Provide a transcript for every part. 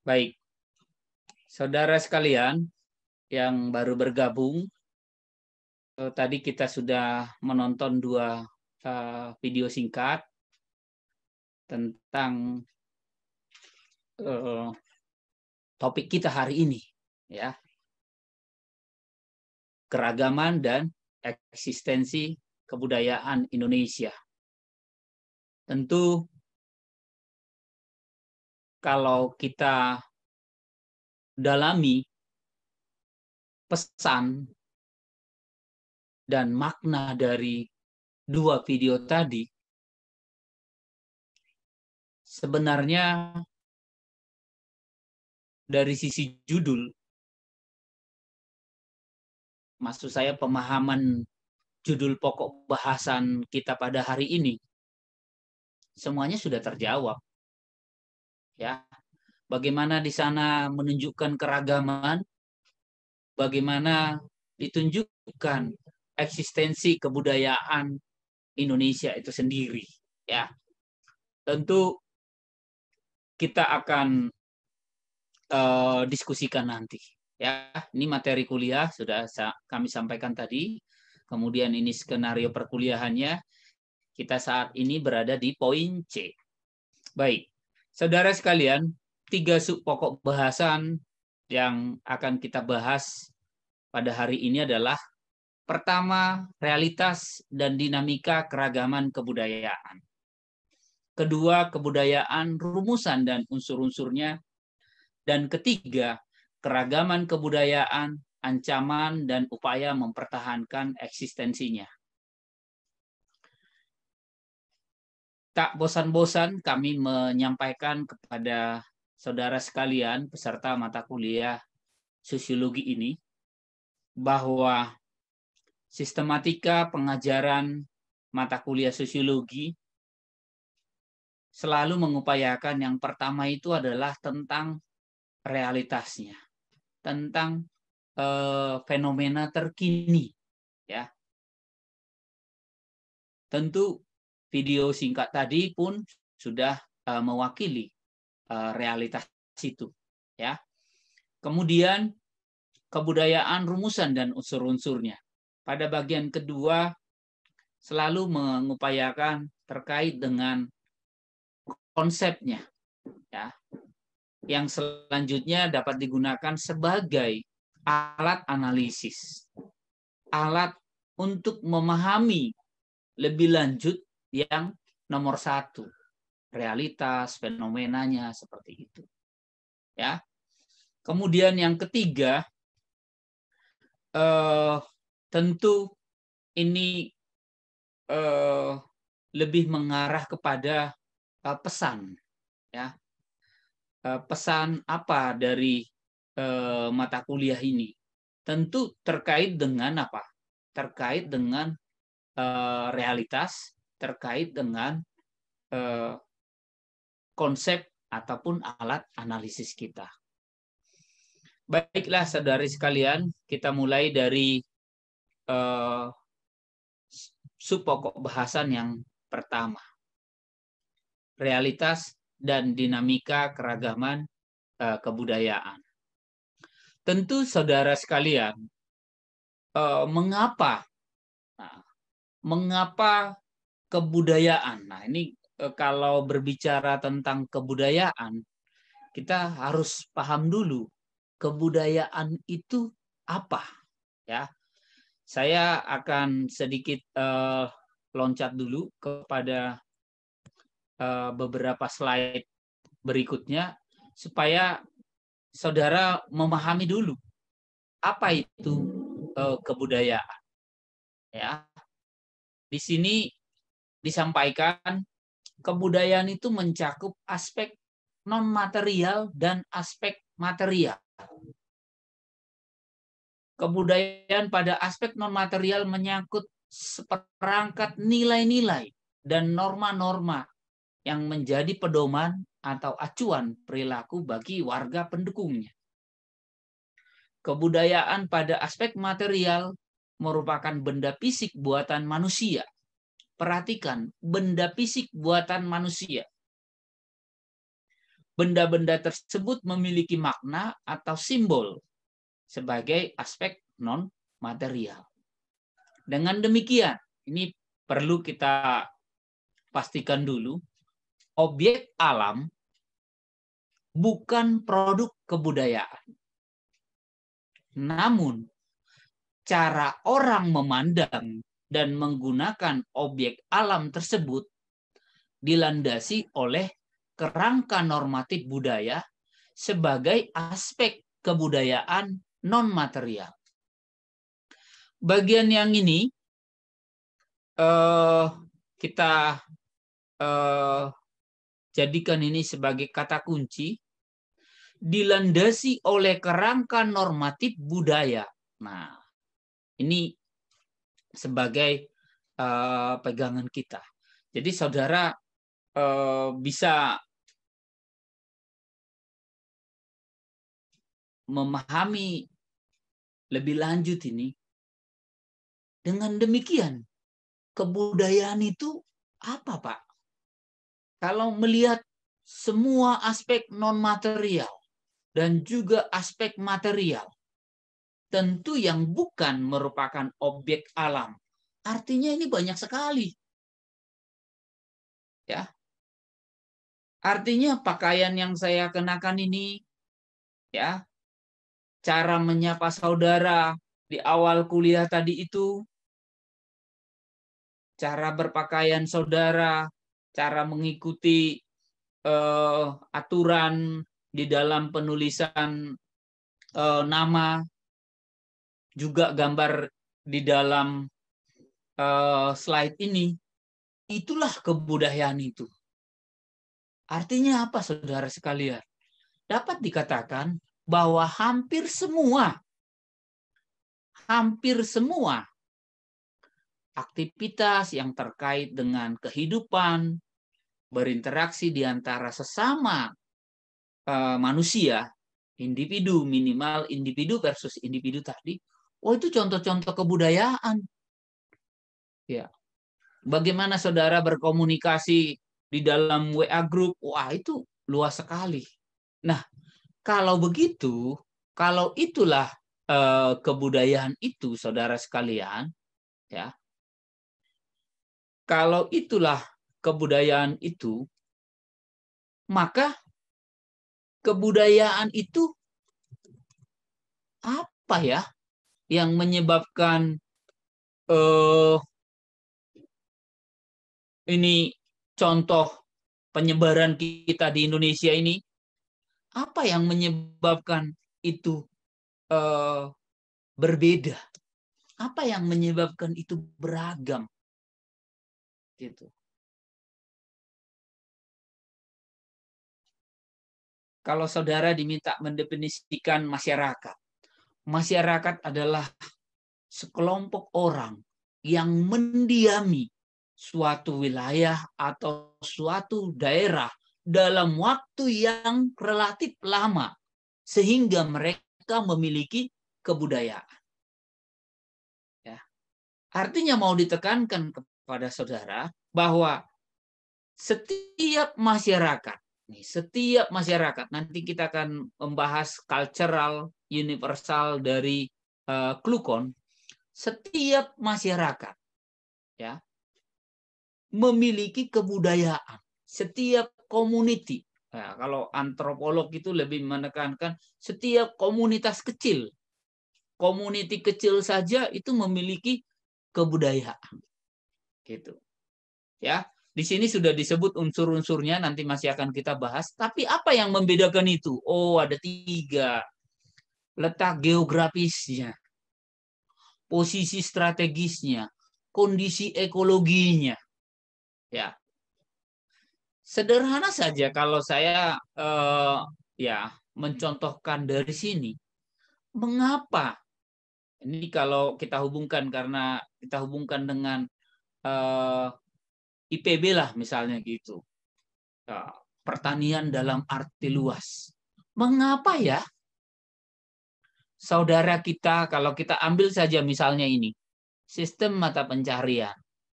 Baik, saudara sekalian yang baru bergabung, tadi kita sudah menonton dua video singkat tentang topik kita hari ini, ya, keragaman dan eksistensi kebudayaan Indonesia. Tentu kalau kita dalami pesan dan makna dari dua video tadi, sebenarnya dari sisi judul, maksud saya pemahaman judul pokok bahasan kita pada hari ini, semuanya sudah terjawab. Ya, bagaimana di sana menunjukkan keragaman, bagaimana ditunjukkan eksistensi kebudayaan Indonesia itu sendiri. Ya, tentu kita akan diskusikan nanti. Ya, ini materi kuliah sudah kami sampaikan tadi. Kemudian ini skenario perkuliahannya. Kita saat ini berada di poin C. Baik, saudara sekalian, 3 sub pokok bahasan yang akan kita bahas pada hari ini adalah: pertama, realitas dan dinamika keragaman kebudayaan. Kedua, kebudayaan, rumusan dan unsur-unsurnya. Dan ketiga, keragaman kebudayaan, ancaman dan upaya mempertahankan eksistensinya. Tak bosan-bosan kami menyampaikan kepada saudara sekalian peserta mata kuliah sosiologi ini bahwa sistematika pengajaran mata kuliah sosiologi selalu mengupayakan yang pertama itu adalah tentang realitasnya, tentang fenomena terkini, ya. Tentu video singkat tadi pun sudah mewakili realitas itu, ya. Kemudian kebudayaan, rumusan dan unsur-unsurnya. Pada bagian kedua selalu mengupayakan terkait dengan konsepnya, ya, yang selanjutnya dapat digunakan sebagai alat analisis, alat untuk memahami lebih lanjut yang nomor 1, realitas, fenomenanya seperti itu. Ya. Kemudian yang ketiga, tentu ini lebih mengarah kepada pesan, ya. Pesan apa dari mata kuliah ini? Tentu terkait dengan apa? Terkait dengan realitas, terkait dengan konsep ataupun alat analisis kita. Baiklah saudari sekalian, kita mulai dari sub pokok bahasan yang pertama, realitas dan dinamika keragaman kebudayaan. Tentu saudara sekalian, mengapa kebudayaan? Nah, ini kalau berbicara tentang kebudayaan, kita harus paham dulu kebudayaan itu apa, ya. Saya akan sedikit loncat dulu kepada beberapa slide berikutnya supaya saudara memahami dulu apa itu kebudayaan. Ya, di sini disampaikan kebudayaan itu mencakup aspek non material dan aspek material. Kebudayaan pada aspek non material menyangkut seperangkat nilai-nilai dan norma-norma yang menjadi pedoman atau acuan perilaku bagi warga pendukungnya. Kebudayaan pada aspek material merupakan benda fisik buatan manusia. Perhatikan, benda fisik buatan manusia. benda-benda tersebut memiliki makna atau simbol sebagai aspek non-material. Dengan demikian, ini perlu kita pastikan dulu, objek alam bukan produk kebudayaan. Namun, cara orang memandang dan menggunakan objek alam tersebut dilandasi oleh kerangka normatif budaya sebagai aspek kebudayaan non-material. Bagian yang ini kita jadikan ini sebagai kata kunci, dilandasi oleh kerangka normatif budaya. Nah, ini sebagai pegangan kita. Jadi saudara bisa memahami lebih lanjut ini. Dengan demikian, kebudayaan itu apa, Pak? Kalau melihat semua aspek non-material dan juga aspek material, tentu yang bukan merupakan objek alam. Artinya ini banyak sekali. Ya. Artinya pakaian yang saya kenakan ini, ya, cara menyapa saudara di awal kuliah tadi itu, cara berpakaian saudara, cara mengikuti aturan di dalam penulisan nama, juga gambar di dalam slide ini, itulah kebudayaan itu. Artinya apa, saudara sekalian? Dapat dikatakan bahwa hampir semua aktivitas yang terkait dengan kehidupan, berinteraksi di antara sesama manusia, individu, minimal individu versus individu tadi, itu contoh-contoh kebudayaan. Ya. Bagaimana saudara berkomunikasi di dalam WA group, wah itu luas sekali. Nah, kalau begitu, kalau itulah kebudayaan itu, saudara sekalian, ya, kalau itulah kebudayaan itu, maka kebudayaan itu apa ya yang menyebabkan ini contoh penyebaran kita di Indonesia ini, apa yang menyebabkan itu berbeda? Apa yang menyebabkan itu beragam? Gitu. Kalau saudara diminta mendefinisikan masyarakat, masyarakat adalah sekelompok orang yang mendiami suatu wilayah atau suatu daerah dalam waktu yang relatif lama, sehingga mereka memiliki kebudayaan. Ya. Artinya mau ditekankan kepada saudara bahwa setiap masyarakat, nanti kita akan membahas cultural universal dari Klukon, setiap masyarakat, ya, memiliki kebudayaan. Setiap community, nah, kalau antropolog itu lebih menekankan setiap komunitas kecil, community kecil saja itu memiliki kebudayaan, gitu. Ya, di sini sudah disebut unsur-unsurnya, nanti masih akan kita bahas. Tapi apa yang membedakan itu? Oh, ada 3. Letak geografisnya, posisi strategisnya, kondisi ekologinya. Ya, sederhana saja kalau saya mencontohkan dari sini. Mengapa? Ini kalau kita hubungkan, karena kita hubungkan dengan IPB lah misalnya gitu. Pertanian dalam arti luas. Mengapa ya saudara kita, kalau kita ambil saja misalnya ini, sistem mata pencarian.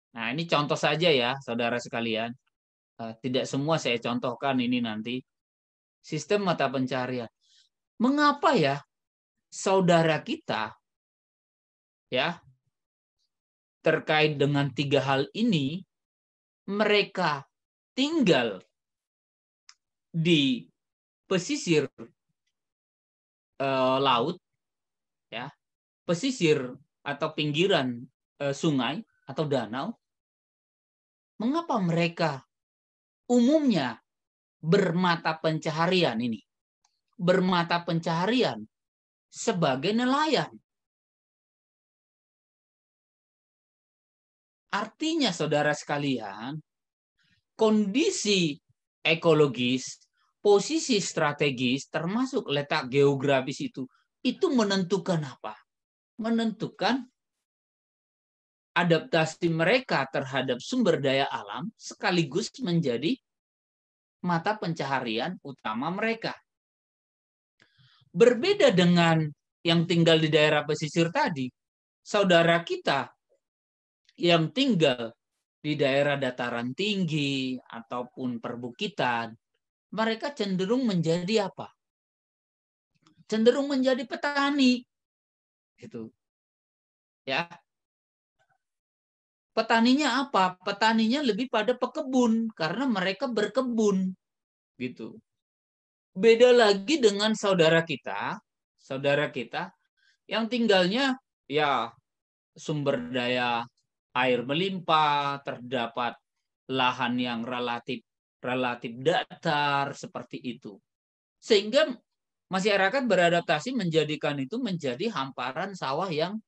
Nah, ini contoh saja ya, saudara sekalian. Tidak semua saya contohkan ini nanti. sistem mata pencaharian. Mengapa ya saudara kita ya terkait dengan 3 hal ini mereka tinggal di pesisir laut ya, pesisir atau pinggiran sungai atau danau. Mengapa mereka umumnya bermata pencaharian ini? Bermata pencaharian sebagai nelayan. Artinya saudara sekalian, kondisi ekologis, posisi strategis, termasuk letak geografis itu menentukan apa? Menentukan adaptasi mereka terhadap sumber daya alam sekaligus menjadi mata pencaharian utama mereka. Berbeda dengan yang tinggal di daerah pesisir tadi, saudara kita yang tinggal di daerah dataran tinggi ataupun perbukitan, mereka cenderung menjadi apa? Cenderung menjadi petani. Gitu. Ya. Petaninya apa? Petaninya lebih pada pekebun karena mereka berkebun. Gitu. Beda lagi dengan saudara kita yang tinggalnya ya sumber daya air melimpah, terdapat lahan yang relatif datar seperti itu. Sehingga masyarakat beradaptasi menjadikan itu menjadi hamparan sawah yang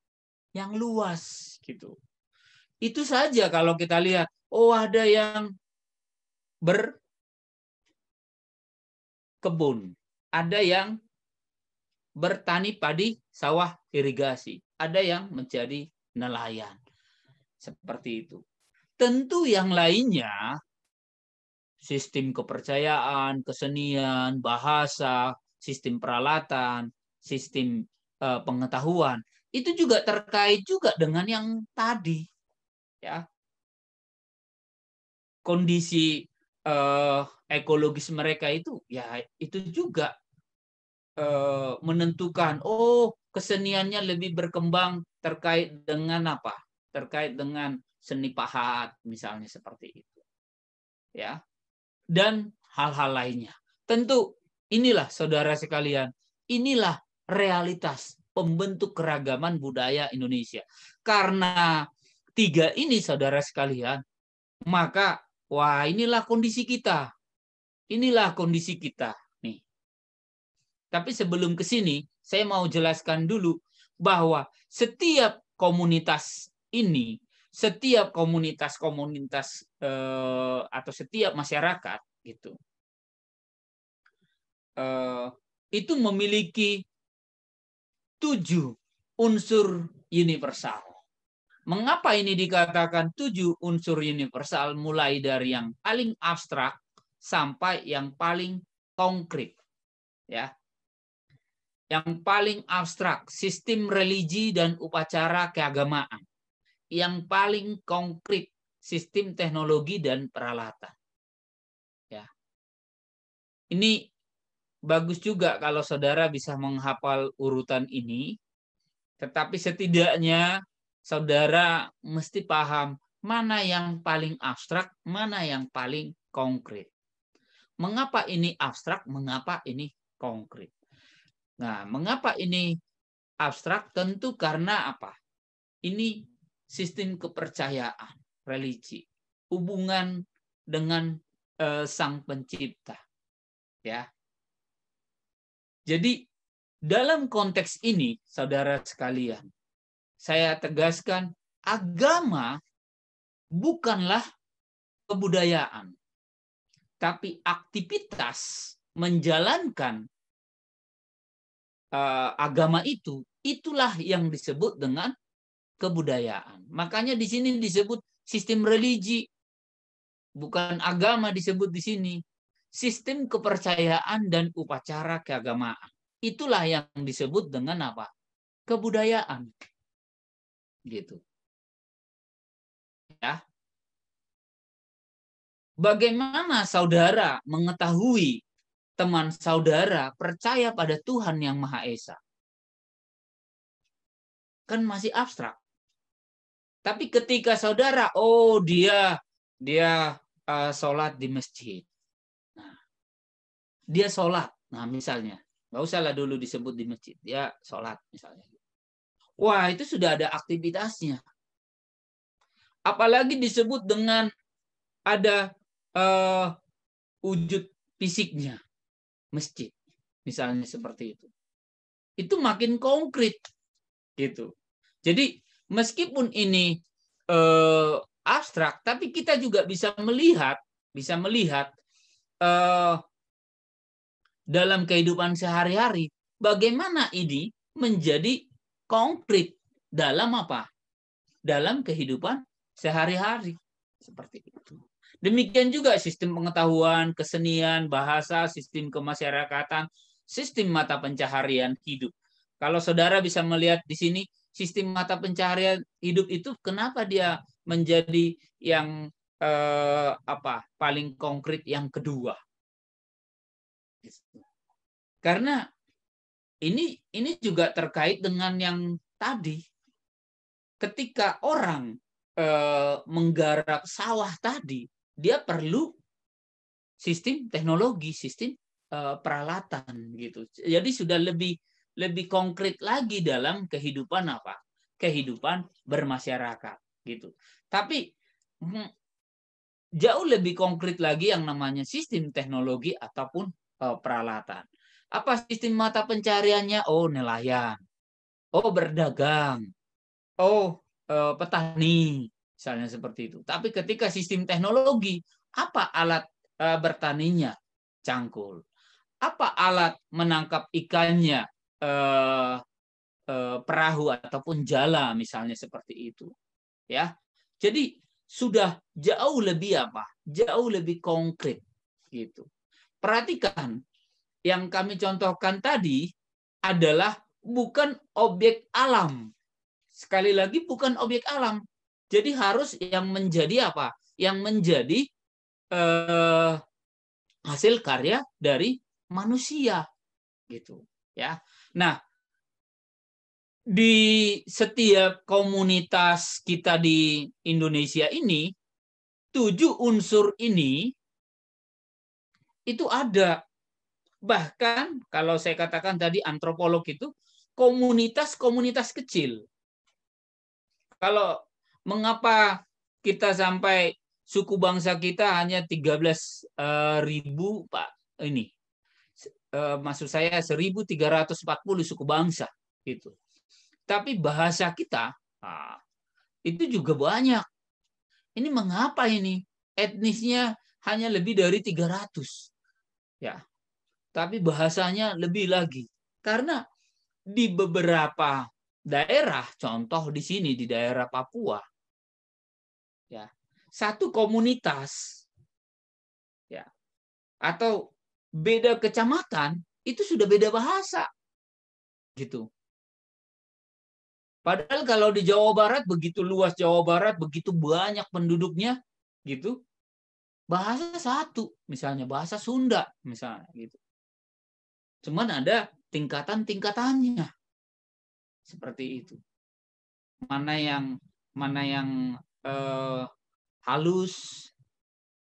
luas gitu. Itu saja kalau kita lihat, oh ada yang berkebun, ada yang bertani padi, sawah irigasi, ada yang menjadi nelayan. Seperti itu. Tentu yang lainnya, sistem kepercayaan, kesenian, bahasa, sistem peralatan, sistem pengetahuan, itu juga terkait juga dengan yang tadi. Ya. Kondisi ekologis mereka itu, ya itu juga menentukan, oh keseniannya lebih berkembang terkait dengan apa? Terkait dengan seni pahat misalnya seperti itu. Ya. Dan hal-hal lainnya. Tentu inilah saudara sekalian, inilah realitas pembentuk keragaman budaya Indonesia. Karena 3 ini saudara sekalian, maka wah inilah kondisi kita. Inilah kondisi kita nih. Tapi sebelum ke sini, saya mau jelaskan dulu bahwa setiap komunitas ini, setiap komunitas atau setiap masyarakat gitu, itu memiliki 7 unsur universal. Mengapa ini dikatakan 7 unsur universal, mulai dari yang paling abstrak sampai yang paling konkret, ya. Yang paling abstrak, sistem religi dan upacara keagamaan. Yang paling konkret, sistem teknologi dan peralatan. Ya. Ini bagus juga kalau saudara bisa menghafal urutan ini, tetapi setidaknya saudara mesti paham mana yang paling abstrak, mana yang paling konkret. Mengapa ini abstrak, mengapa ini konkret? Nah, mengapa ini abstrak? Tentu karena apa? Ini sistem kepercayaan, religi, hubungan dengan Sang Pencipta. Ya. Jadi dalam konteks ini, saudara sekalian, saya tegaskan agama bukanlah kebudayaan, tapi aktivitas menjalankan agama itulah yang disebut dengan kebudayaan. Makanya di sini disebut sistem religi, bukan agama disebut di sini. Sistem kepercayaan dan upacara keagamaan. Itulah yang disebut dengan apa? Kebudayaan. Gitu. Ya. Bagaimana saudara mengetahui teman saudara percaya pada Tuhan yang Maha Esa? Kan masih abstrak. Tapi ketika saudara, oh dia sholat di masjid. Nah, dia sholat. Nah, misalnya, nggak usahlah dulu disebut di masjid. Dia sholat misalnya. Wah, itu sudah ada aktivitasnya. Apalagi disebut dengan ada wujud fisiknya masjid, misalnya seperti itu makin konkret gitu. Jadi meskipun ini abstrak, tapi kita juga bisa melihat dalam kehidupan sehari-hari bagaimana ini menjadi konkret dalam apa? Dalam kehidupan sehari-hari seperti itu. Demikian juga sistem pengetahuan, kesenian, bahasa, sistem kemasyarakatan, sistem mata pencaharian hidup. Kalau saudara bisa melihat di sini, sistem mata pencaharian hidup itu kenapa dia menjadi yang paling konkret yang kedua? Karena ini juga terkait dengan yang tadi. Ketika orang menggarap sawah tadi, dia perlu sistem teknologi, sistem peralatan gitu. Jadi sudah lebih konkret lagi dalam kehidupan apa? Kehidupan bermasyarakat gitu. Tapi jauh lebih konkret lagi yang namanya sistem teknologi ataupun peralatan. Apa sistem mata pencariannya? Oh, nelayan. Oh, berdagang. Oh, petani. Misalnya seperti itu. Tapi ketika sistem teknologi, apa alat bertaninya? Cangkul. Apa alat menangkap ikannya? Perahu ataupun jala misalnya seperti itu. Ya. Jadi sudah jauh lebih apa? Jauh lebih konkret gitu. Perhatikan yang kami contohkan tadi adalah bukan objek alam. Sekali lagi bukan objek alam. Jadi harus yang menjadi apa? Yang menjadi hasil karya dari manusia gitu ya. Nah, di setiap komunitas kita di Indonesia ini 7 unsur ini itu ada. Bahkan kalau saya katakan tadi antropolog itu komunitas-komunitas kecil. Kalau mengapa kita sampai suku bangsa kita hanya 13.000 Pak ini. Maksud saya 1.340 suku bangsa gitu. Tapi bahasa kita itu juga banyak. Ini mengapa ini? Etnisnya hanya lebih dari 300. Ya. Tapi bahasanya lebih lagi. Karena di beberapa daerah, contoh di sini di daerah Papua, ya, satu komunitas, ya, atau beda kecamatan itu sudah beda bahasa, gitu. Padahal kalau di Jawa Barat begitu luas Jawa Barat, begitu banyak penduduknya, gitu, bahasa satu, misalnya bahasa Sunda, misalnya, gitu. Cuman ada tingkatan-tingkatannya, seperti itu. Mana yang halus,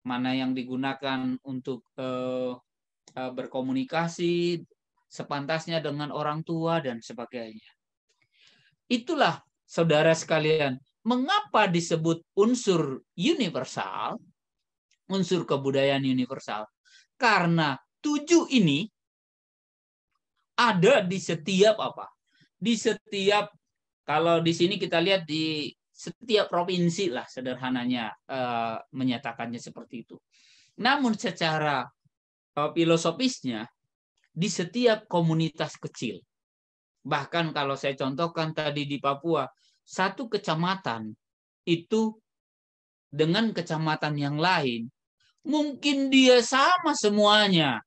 mana yang digunakan untuk berkomunikasi sepantasnya dengan orang tua dan sebagainya. Itulah saudara sekalian, mengapa disebut unsur universal, unsur kebudayaan universal? Karena 7 ini ada di setiap apa? Di setiap, kalau di sini kita lihat di setiap provinsi lah sederhananya menyatakannya seperti itu. Namun secara filosofisnya di setiap komunitas kecil. Bahkan kalau saya contohkan tadi di Papua, satu kecamatan itu dengan kecamatan yang lain, mungkin dia sama semuanya.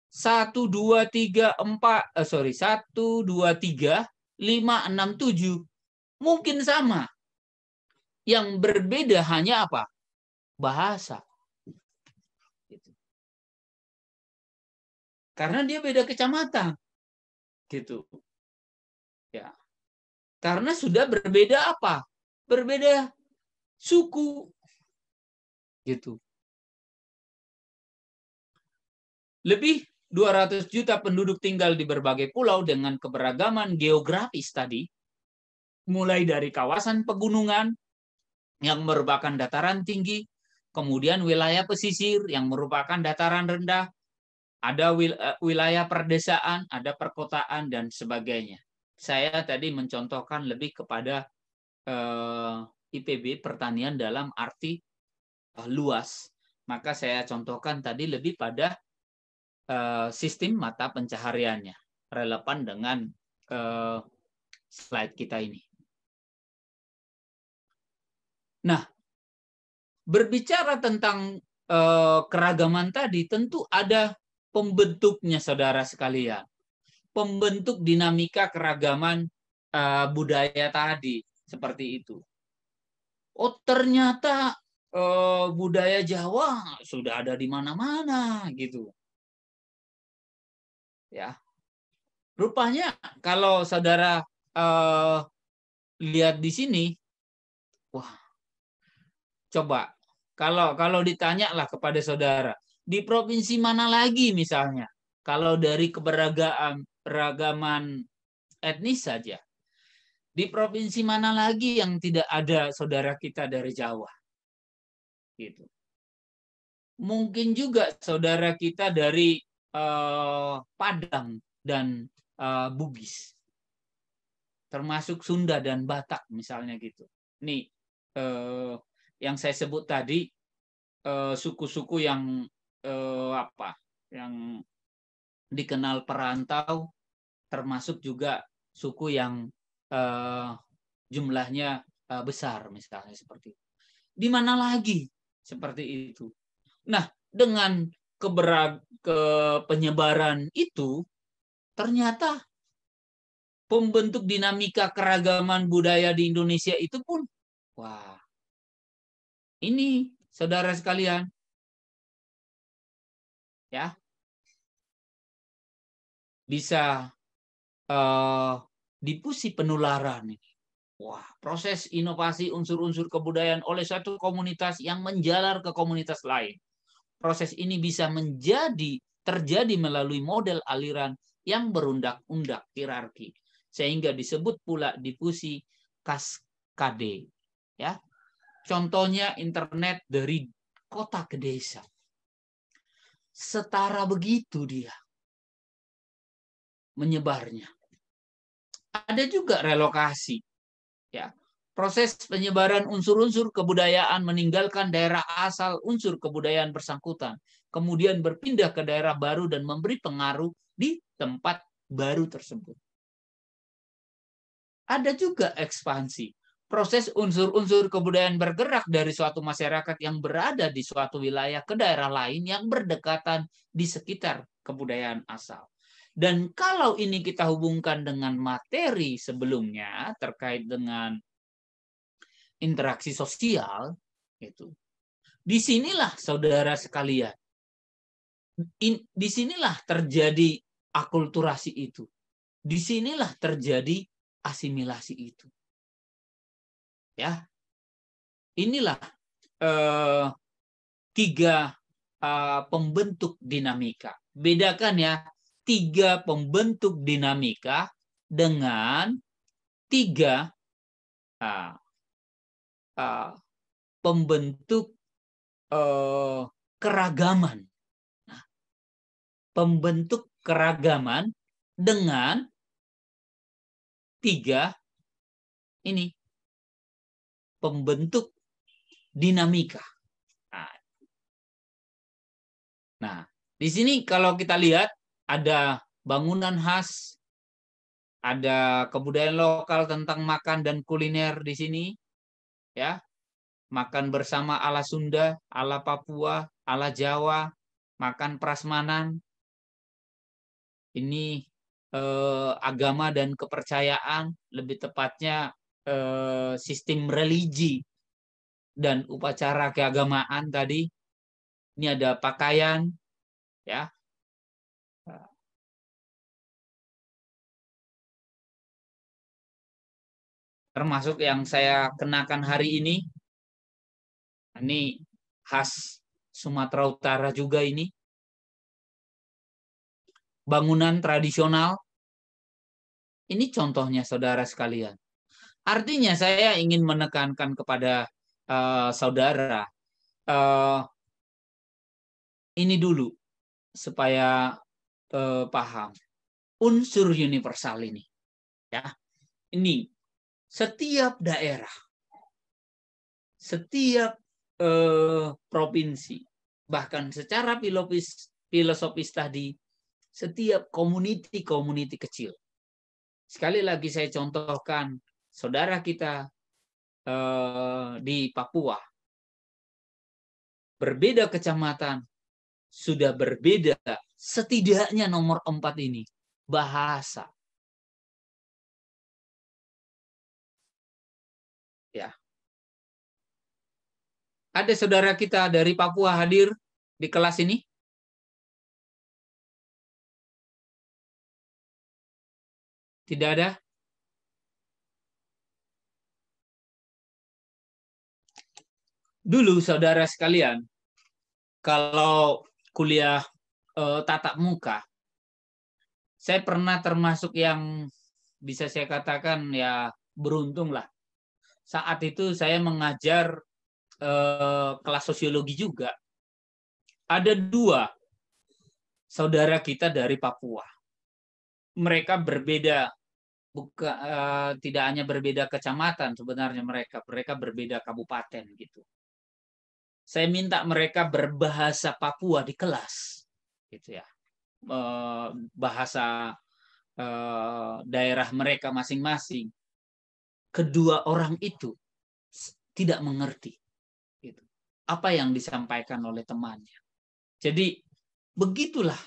1, 2, 3, 4, 1, 2, 3, 5, 6, 7. Mungkin sama. Yang berbeda hanya apa? Bahasa. Karena dia beda kecamatan. Gitu. Ya. Karena sudah berbeda apa? Berbeda suku. Gitu. Lebih 200 juta penduduk tinggal di berbagai pulau dengan keberagaman geografis tadi, mulai dari kawasan pegunungan yang merupakan dataran tinggi, kemudian wilayah pesisir yang merupakan dataran rendah, ada wilayah perdesaan, ada perkotaan, dan sebagainya. Saya tadi mencontohkan lebih kepada IPB pertanian dalam arti luas. Maka saya contohkan tadi lebih pada sistem mata pencahariannya, relevan dengan slide kita ini. Nah, berbicara tentang keragaman tadi, tentu ada pembentuknya, saudara sekalian. Pembentuk dinamika keragaman budaya tadi, seperti itu. Oh, ternyata budaya Jawa sudah ada di mana-mana, gitu. Ya, rupanya kalau saudara lihat di sini, wah, coba kalau ditanya lah kepada saudara, di provinsi mana lagi misalnya, kalau dari keberagaman etnis saja, di provinsi mana lagi yang tidak ada saudara kita dari Jawa? Gitu. Mungkin juga saudara kita dari Padang dan Bugis, termasuk Sunda dan Batak misalnya gitu. Nih yang saya sebut tadi suku-suku yang yang dikenal perantau, termasuk juga suku yang jumlahnya besar misalnya seperti itu. Di mana lagi seperti itu? Nah, dengan penyebaran itu, ternyata pembentuk dinamika keragaman budaya di Indonesia itu pun, wah, ini saudara sekalian, ya, bisa difusi penularan ini. Wah, proses inovasi unsur-unsur kebudayaan oleh satu komunitas yang menjalar ke komunitas lain. Proses ini bisa terjadi melalui model aliran yang berundak-undak hierarki, sehingga disebut pula difusi kaskade. Ya, contohnya internet dari kota ke desa. Setara begitu dia menyebarnya. Ada juga relokasi. Ya, proses penyebaran unsur-unsur kebudayaan meninggalkan daerah asal unsur kebudayaan bersangkutan, kemudian berpindah ke daerah baru dan memberi pengaruh di tempat baru tersebut. Ada juga ekspansi. Proses unsur-unsur kebudayaan bergerak dari suatu masyarakat yang berada di suatu wilayah ke daerah lain yang berdekatan di sekitar kebudayaan asal. Dan kalau ini kita hubungkan dengan materi sebelumnya terkait dengan interaksi sosial, itu disinilah saudara sekalian, disinilah terjadi akulturasi itu, disinilah terjadi asimilasi itu. Ya, inilah tiga pembentuk dinamika. Bedakan ya, tiga pembentuk dinamika dengan tiga pembentuk keragaman. Nah, pembentuk keragaman dengan tiga ini pembentuk dinamika. Nah, di sini kalau kita lihat ada bangunan khas, ada kebudayaan lokal tentang makan dan kuliner di sini, ya, makan bersama ala Sunda, ala Papua, ala Jawa, makan prasmanan. Ini agama dan kepercayaan, lebih tepatnya sistem religi dan upacara keagamaan tadi. Ini ada pakaian, ya, termasuk yang saya kenakan hari ini khas Sumatera Utara juga ini. Bangunan tradisional. Ini contohnya saudara sekalian. Artinya saya ingin menekankan kepada saudara ini dulu supaya paham unsur universal ini. Ya, ini setiap daerah, setiap provinsi, bahkan secara filosofis tadi, setiap community kecil. Sekali lagi saya contohkan, saudara kita di Papua, berbeda kecamatan, sudah berbeda setidaknya nomor 4 ini, bahasa. Ya. Ada saudara kita dari Papua hadir di kelas ini? Tidak ada? Dulu saudara sekalian, kalau kuliah tatap muka, saya pernah termasuk yang bisa saya katakan ya beruntung lah. Saat itu saya mengajar kelas sosiologi juga. Ada 2 saudara kita dari Papua. Mereka berbeda, tidak hanya berbeda kecamatan sebenarnya mereka berbeda kabupaten gitu. Saya minta mereka berbahasa Papua di kelas, gitu ya. Bahasa daerah mereka masing-masing. Kedua orang itu tidak mengerti gitu, apa yang disampaikan oleh temannya. Jadi begitulah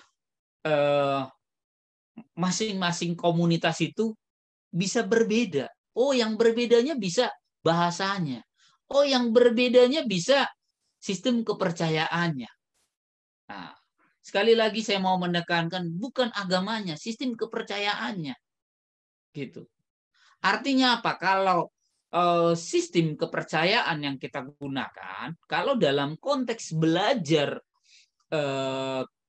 masing-masing komunitas itu bisa berbeda. Oh, yang berbedanya bisa bahasanya. Oh, yang berbedanya bisa sistem kepercayaannya. Nah, sekali lagi saya mau menekankan bukan agamanya, sistem kepercayaannya. Gitu. Artinya apa? Kalau sistem kepercayaan yang kita gunakan, kalau dalam konteks belajar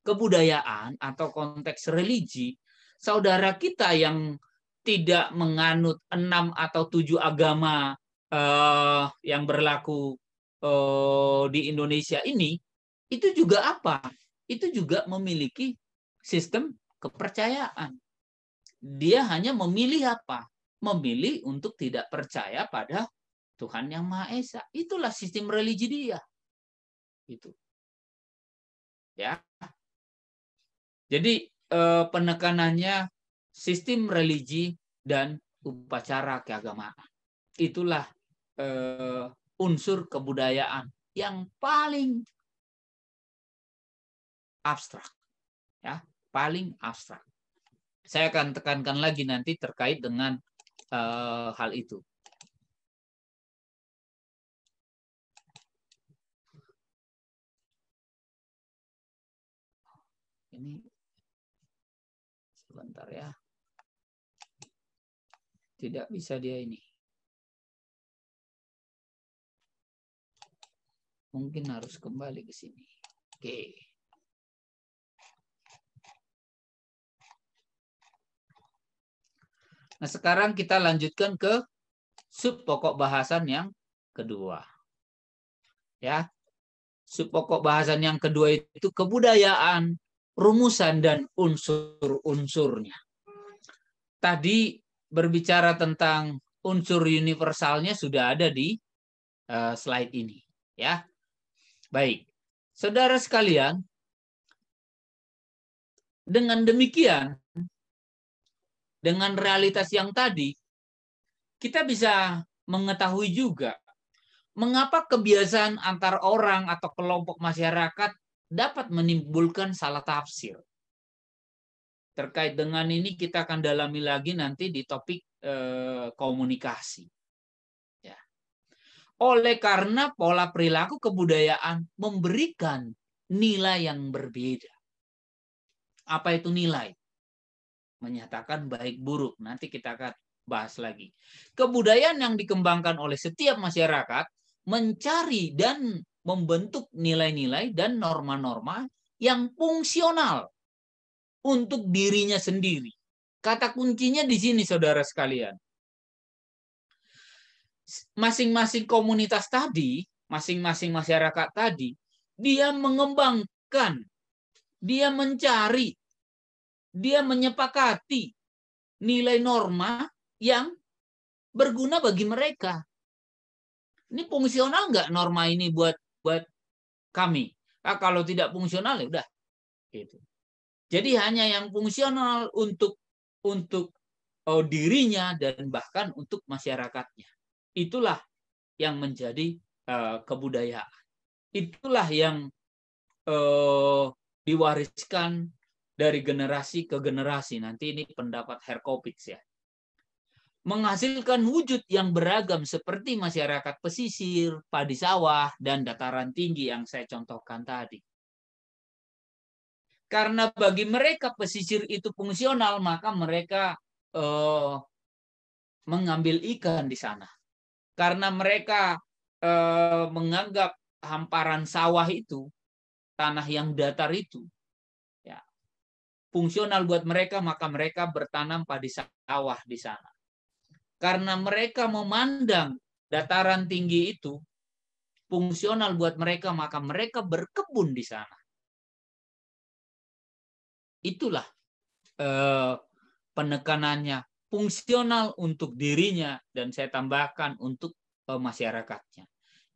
kebudayaan atau konteks religi, saudara kita yang tidak menganut 6 atau 7 agama yang berlaku di Indonesia ini, itu juga apa? Itu juga memiliki sistem kepercayaan. Dia hanya memilih apa? Memilih untuk tidak percaya pada Tuhan Yang Maha Esa. Itulah sistem religi dia. Itu. Ya. Jadi penekanannya sistem religi dan upacara keagamaan. Itulah unsur kebudayaan yang paling abstrak, ya, paling abstrak. Saya akan tekankan lagi nanti terkait dengan hal itu. Ini sebentar ya. Tidak bisa dia ini. Mungkin harus kembali ke sini. Oke. Nah, sekarang kita lanjutkan ke sub pokok bahasan yang kedua. Ya. Sub pokok bahasan yang kedua itu kebudayaan, rumusan dan unsur-unsurnya. Tadi berbicara tentang unsur universalnya sudah ada di slide ini, ya. Baik. Saudara sekalian, dengan demikian, dengan realitas yang tadi, kita bisa mengetahui juga mengapa kebiasaan antar orang atau kelompok masyarakat dapat menimbulkan salah tafsir. Terkait dengan ini kita akan dalami lagi nanti di topik komunikasi. Ya. Oleh karena pola perilaku kebudayaan memberikan nilai yang berbeda. Apa itu nilai? Menyatakan baik buruk. Nanti kita akan bahas lagi. Kebudayaan yang dikembangkan oleh setiap masyarakat mencari dan membentuk nilai-nilai dan norma-norma yang fungsional untuk dirinya sendiri. Kata kuncinya di sini, saudara sekalian. Masing-masing komunitas tadi, masing-masing masyarakat tadi, dia mengembangkan, dia mencari, dia menyepakati nilai norma yang berguna bagi mereka. Ini fungsional nggak norma ini buat kami? Nah, kalau tidak fungsional ya udah. Gitu. Jadi hanya yang fungsional untuk dirinya dan bahkan untuk masyarakatnya. Itulah yang menjadi kebudayaan. Itulah yang diwariskan dari generasi ke generasi. Nanti ini pendapat Herkovits ya. Menghasilkan wujud yang beragam seperti masyarakat pesisir, padi sawah, dan dataran tinggi yang saya contohkan tadi. Karena bagi mereka pesisir itu fungsional, maka mereka mengambil ikan di sana. Karena mereka menganggap hamparan sawah itu, tanah yang datar itu, ya, fungsional buat mereka, maka mereka bertanam padi sawah di sana. Karena mereka memandang dataran tinggi itu fungsional buat mereka, maka mereka berkebun di sana. Itulah penekanannya, fungsional untuk dirinya, dan saya tambahkan untuk masyarakatnya.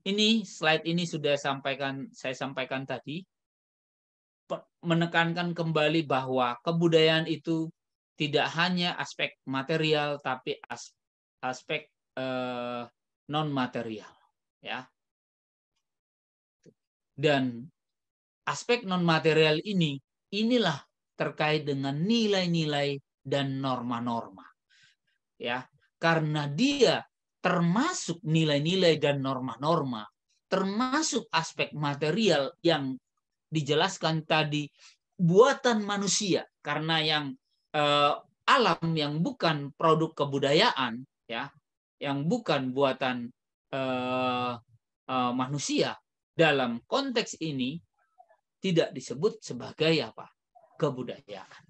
Ini slide ini sudah saya sampaikan tadi, menekankan kembali bahwa kebudayaan itu tidak hanya aspek material, tapi aspek non material, ya. Dan aspek non material inilah terkait dengan nilai-nilai dan norma-norma, ya, karena dia termasuk nilai-nilai dan norma-norma, termasuk aspek material yang dijelaskan tadi, buatan manusia, karena yang alam yang bukan produk kebudayaan, ya, yang bukan buatan manusia, dalam konteks ini tidak disebut sebagai apa? Kebudayaan.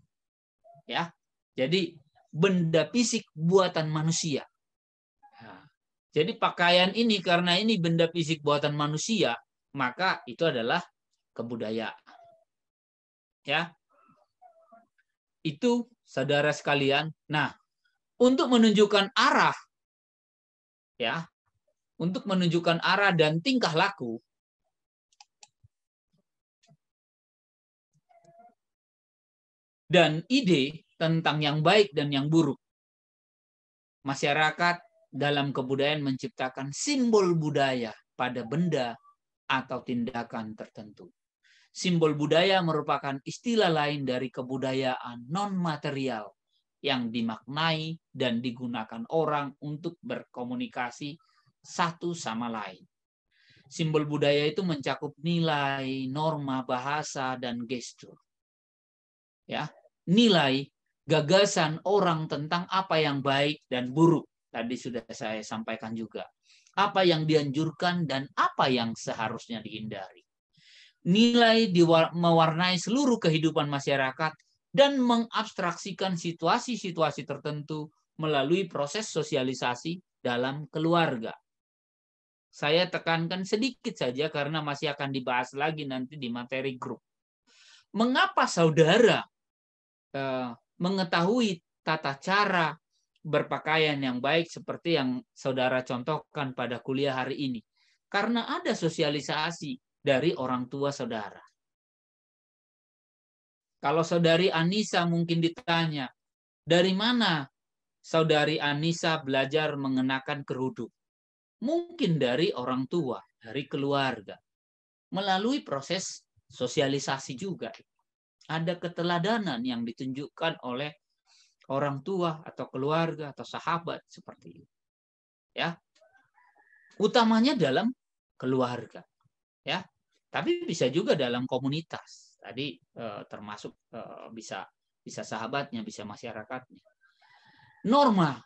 Ya. Jadi benda fisik buatan manusia. Nah, jadi pakaian ini karena ini benda fisik buatan manusia, maka itu adalah kebudayaan. Ya. Itu saudara sekalian. Nah, untuk menunjukkan arah, ya, untuk menunjukkan arah dan tingkah laku, dan ide tentang yang baik dan yang buruk, masyarakat dalam kebudayaan menciptakan simbol budaya pada benda atau tindakan tertentu. Simbol budaya merupakan istilah lain dari kebudayaan non-material yang dimaknai dan digunakan orang untuk berkomunikasi satu sama lain. Simbol budaya itu mencakup nilai, norma, bahasa, dan gestur. Ya, nilai, gagasan orang tentang apa yang baik dan buruk. Tadi sudah saya sampaikan juga. Apa yang dianjurkan dan apa yang seharusnya dihindari. Nilai mewarnai seluruh kehidupan masyarakat dan mengabstraksikan situasi-situasi tertentu melalui proses sosialisasi dalam keluarga. Saya tekankan sedikit saja karena masih akan dibahas lagi nanti di materi grup. Mengapa saudara mengetahui tata cara berpakaian yang baik seperti yang saudara contohkan pada kuliah hari ini? Karena ada sosialisasi dari orang tua saudara. Kalau saudari Anissa mungkin ditanya, dari mana saudari Anissa belajar mengenakan kerudung? Mungkin dari orang tua, dari keluarga. Melalui proses sosialisasi juga. Ada keteladanan yang ditunjukkan oleh orang tua atau keluarga atau sahabat seperti itu. Ya. Utamanya dalam keluarga. Ya. Tapi bisa juga dalam komunitas. Tadi termasuk bisa sahabatnya, bisa masyarakatnya. Norma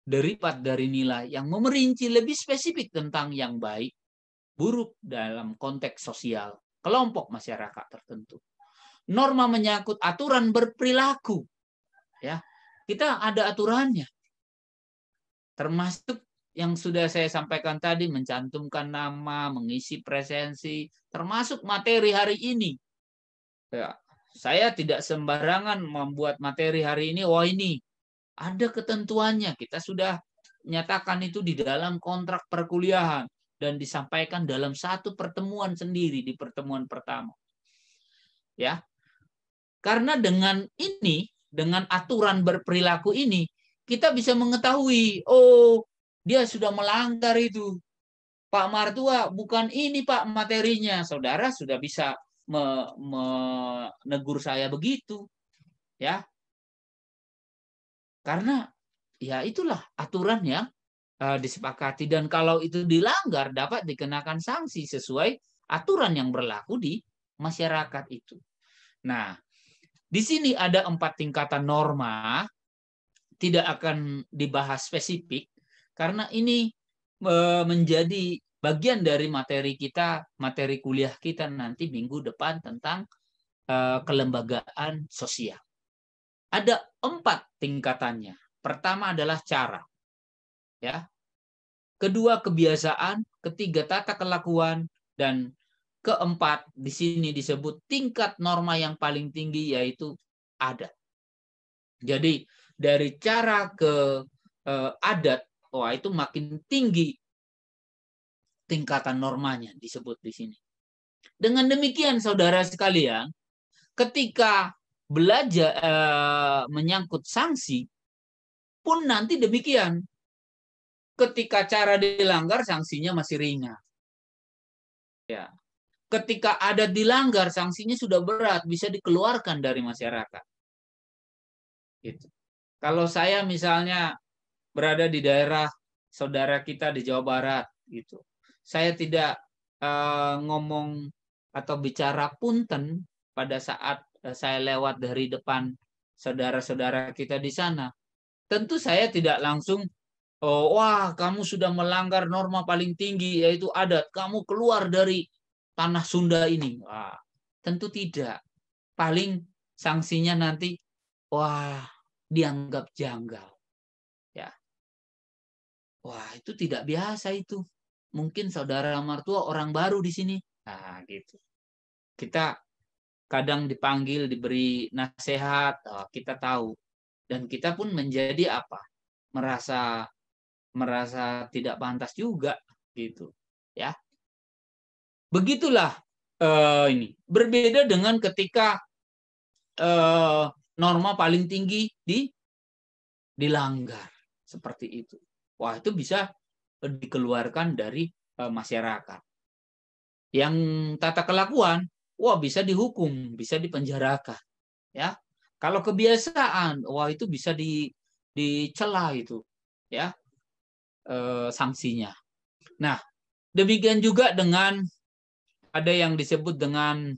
derivat dari nilai yang memerinci lebih spesifik tentang yang baik, buruk dalam konteks sosial, kelompok masyarakat tertentu. Norma menyangkut aturan berperilaku. Ya, kita ada aturannya. Termasuk yang sudah saya sampaikan tadi, mencantumkan nama, mengisi presensi, termasuk materi hari ini. Ya, saya tidak sembarangan membuat materi hari ini, wah ini ada ketentuannya. Kita sudah nyatakan itu di dalam kontrak perkuliahan dan disampaikan dalam satu pertemuan sendiri di pertemuan pertama. Ya. Karena dengan ini, dengan aturan berperilaku ini, kita bisa mengetahui, oh, dia sudah melanggar itu. Pak Martua, bukan ini Pak materinya. Saudara sudah bisa menegur saya begitu. Ya. Karena ya itulah aturan yang disepakati, dan kalau itu dilanggar dapat dikenakan sanksi sesuai aturan yang berlaku di masyarakat itu. Nah, di sini ada 4 tingkatan norma, tidak akan dibahas spesifik karena ini menjadi bagian dari materi kita, materi kuliah kita nanti minggu depan tentang kelembagaan sosial. Ada 4 tingkatannya. Pertama adalah cara. Ya. Kedua kebiasaan, ketiga tata kelakuan, dan keempat di sini disebut tingkat norma yang paling tinggi yaitu adat. Jadi dari cara ke adat, wah itu makin tinggi tingkatan normanya disebut di sini. Dengan demikian saudara sekalian, ketika belajar menyangkut sanksi pun nanti demikian. Ketika cara dilanggar, sanksinya masih ringan. Ya. Ketika adat dilanggar, sanksinya sudah berat, bisa dikeluarkan dari masyarakat. Gitu. Kalau saya misalnya berada di daerah saudara kita di Jawa Barat, gitu, saya tidak ngomong atau bicara punten pada saat saya lewat dari depan saudara-saudara kita di sana. Tentu saya tidak langsung, oh, wah kamu sudah melanggar norma paling tinggi yaitu adat, kamu keluar dari tanah Sunda ini. Wah, tentu tidak. Paling sanksinya nanti, wah dianggap janggal. Ya. Wah itu tidak biasa itu. Mungkin saudara mertua orang baru di sini. Nah gitu. Kita kadang dipanggil, diberi nasihat, kita tahu. Dan kita pun menjadi apa? Merasa tidak pantas juga gitu, ya. Begitulah ini. Berbeda dengan ketika norma paling tinggi dilanggar seperti itu. Wah, itu bisa dikeluarkan dari masyarakat. Yang tata kelakuan, wah bisa dihukum, bisa dipenjarakan, ya. Kalau kebiasaan, wah itu bisa dicela itu, ya, sanksinya. Nah, demikian juga dengan ada yang disebut dengan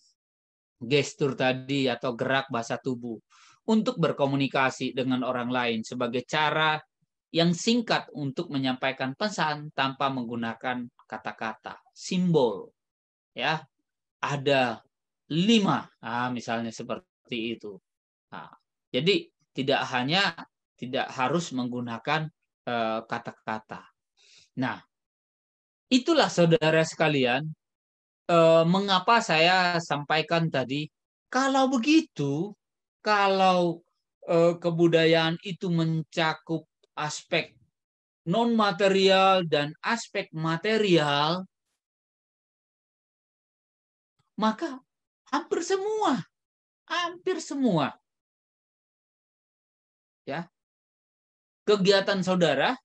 gestur tadi atau gerak bahasa tubuh untuk berkomunikasi dengan orang lain sebagai cara yang singkat untuk menyampaikan pesan tanpa menggunakan kata-kata, simbol. Ya, ada 5, misalnya seperti itu. Nah, jadi tidak harus menggunakan kata-kata. Nah, itulah saudara sekalian, mengapa saya sampaikan tadi, kalau begitu, kalau kebudayaan itu mencakup aspek non material dan aspek material, maka hampir semua ya kegiatan saudara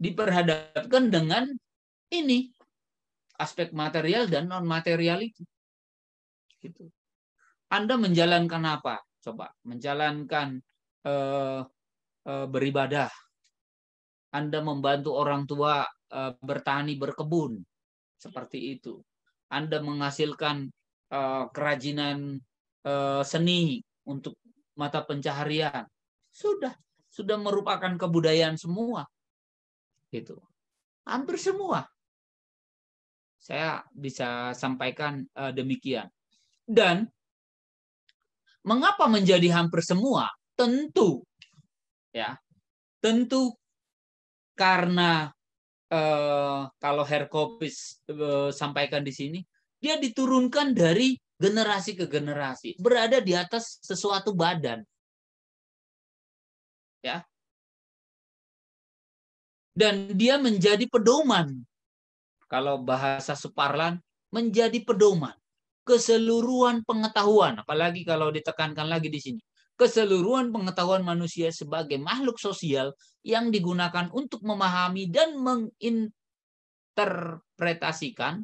diperhadapkan dengan ini aspek material dan non material itu. Gitu. Anda menjalankan apa? Coba menjalankan beribadah. Anda membantu orang tua bertani, berkebun, seperti itu. Anda menghasilkan kerajinan seni untuk mata pencaharian. Sudah, sudah merupakan kebudayaan semua. Gitu. Hampir semua. Saya bisa sampaikan demikian. Dan mengapa menjadi hampir semua? Tentu karena kalau Herkopis sampaikan di sini, dia diturunkan dari generasi ke generasi, berada di atas sesuatu badan. Ya. Dan dia menjadi pedoman. Kalau bahasa Suparlan, menjadi pedoman. Keseluruhan pengetahuan, apalagi kalau ditekankan lagi di sini. Keseluruhan pengetahuan manusia sebagai makhluk sosial yang digunakan untuk memahami dan menginterpretasikan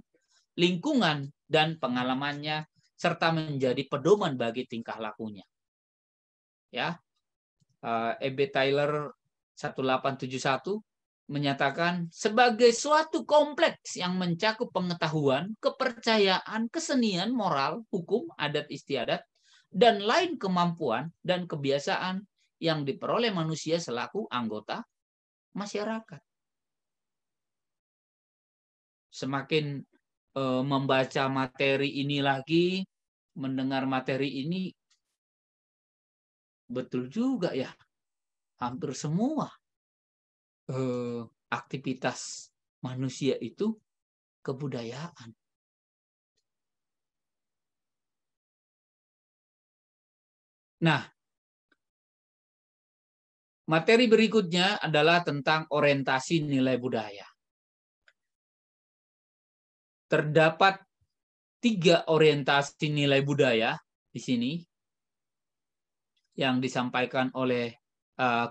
lingkungan dan pengalamannya, serta menjadi pedoman bagi tingkah lakunya. Ya, E.B. Tylor 1871 menyatakan sebagai suatu kompleks yang mencakup pengetahuan, kepercayaan, kesenian, moral, hukum, adat istiadat, dan lain kemampuan dan kebiasaan yang diperoleh manusia selaku anggota masyarakat. Semakin membaca materi ini lagi, mendengar materi ini, betul juga ya, hampir semua aktivitas manusia itu kebudayaan. Nah, materi berikutnya adalah tentang orientasi nilai budaya. Terdapat 3 orientasi nilai budaya di sini yang disampaikan oleh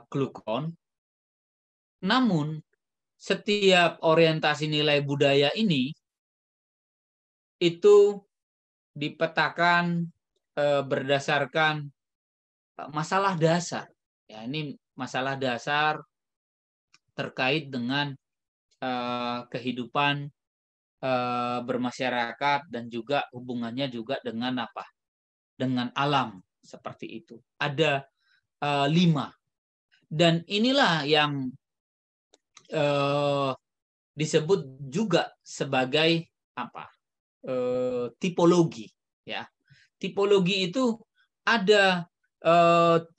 Klukon. Namun, setiap orientasi nilai budaya ini itu dipetakan berdasarkan masalah dasar. Ya, ini masalah dasar terkait dengan kehidupan bermasyarakat dan juga hubungannya juga dengan apa? Dengan alam seperti itu. Ada 5. Dan inilah yang disebut juga sebagai apa? Tipologi. Ya, tipologi itu ada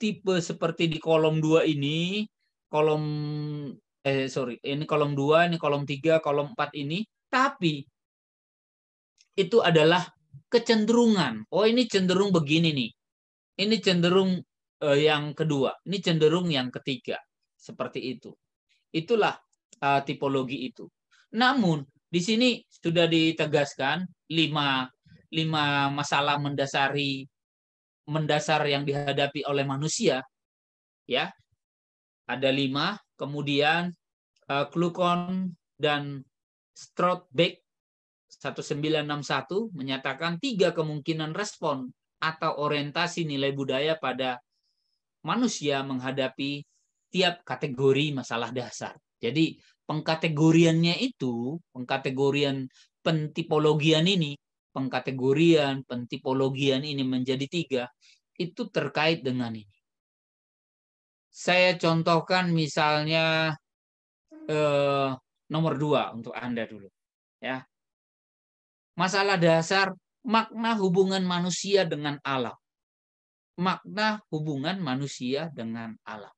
tipe seperti di kolom 2 ini, ini kolom 2, ini kolom 3, kolom 4 ini, tapi itu adalah kecenderungan. Oh, ini cenderung begini nih. Ini cenderung yang kedua, ini cenderung yang ketiga. Seperti itu. Itulah tipologi itu. Namun, di sini sudah ditegaskan 5 masalah mendasar yang dihadapi oleh manusia. Ya. Ada 5, kemudian Klukon dan Stroutbeck 1961 menyatakan 3 kemungkinan respon atau orientasi nilai budaya pada manusia menghadapi tiap kategori masalah dasar. Jadi pengkategorian pentipologian ini, pentipologian ini menjadi 3, itu terkait dengan ini. Saya contohkan misalnya nomor 2 untuk Anda dulu. Ya. Masalah dasar makna hubungan manusia dengan alam. Makna hubungan manusia dengan alam.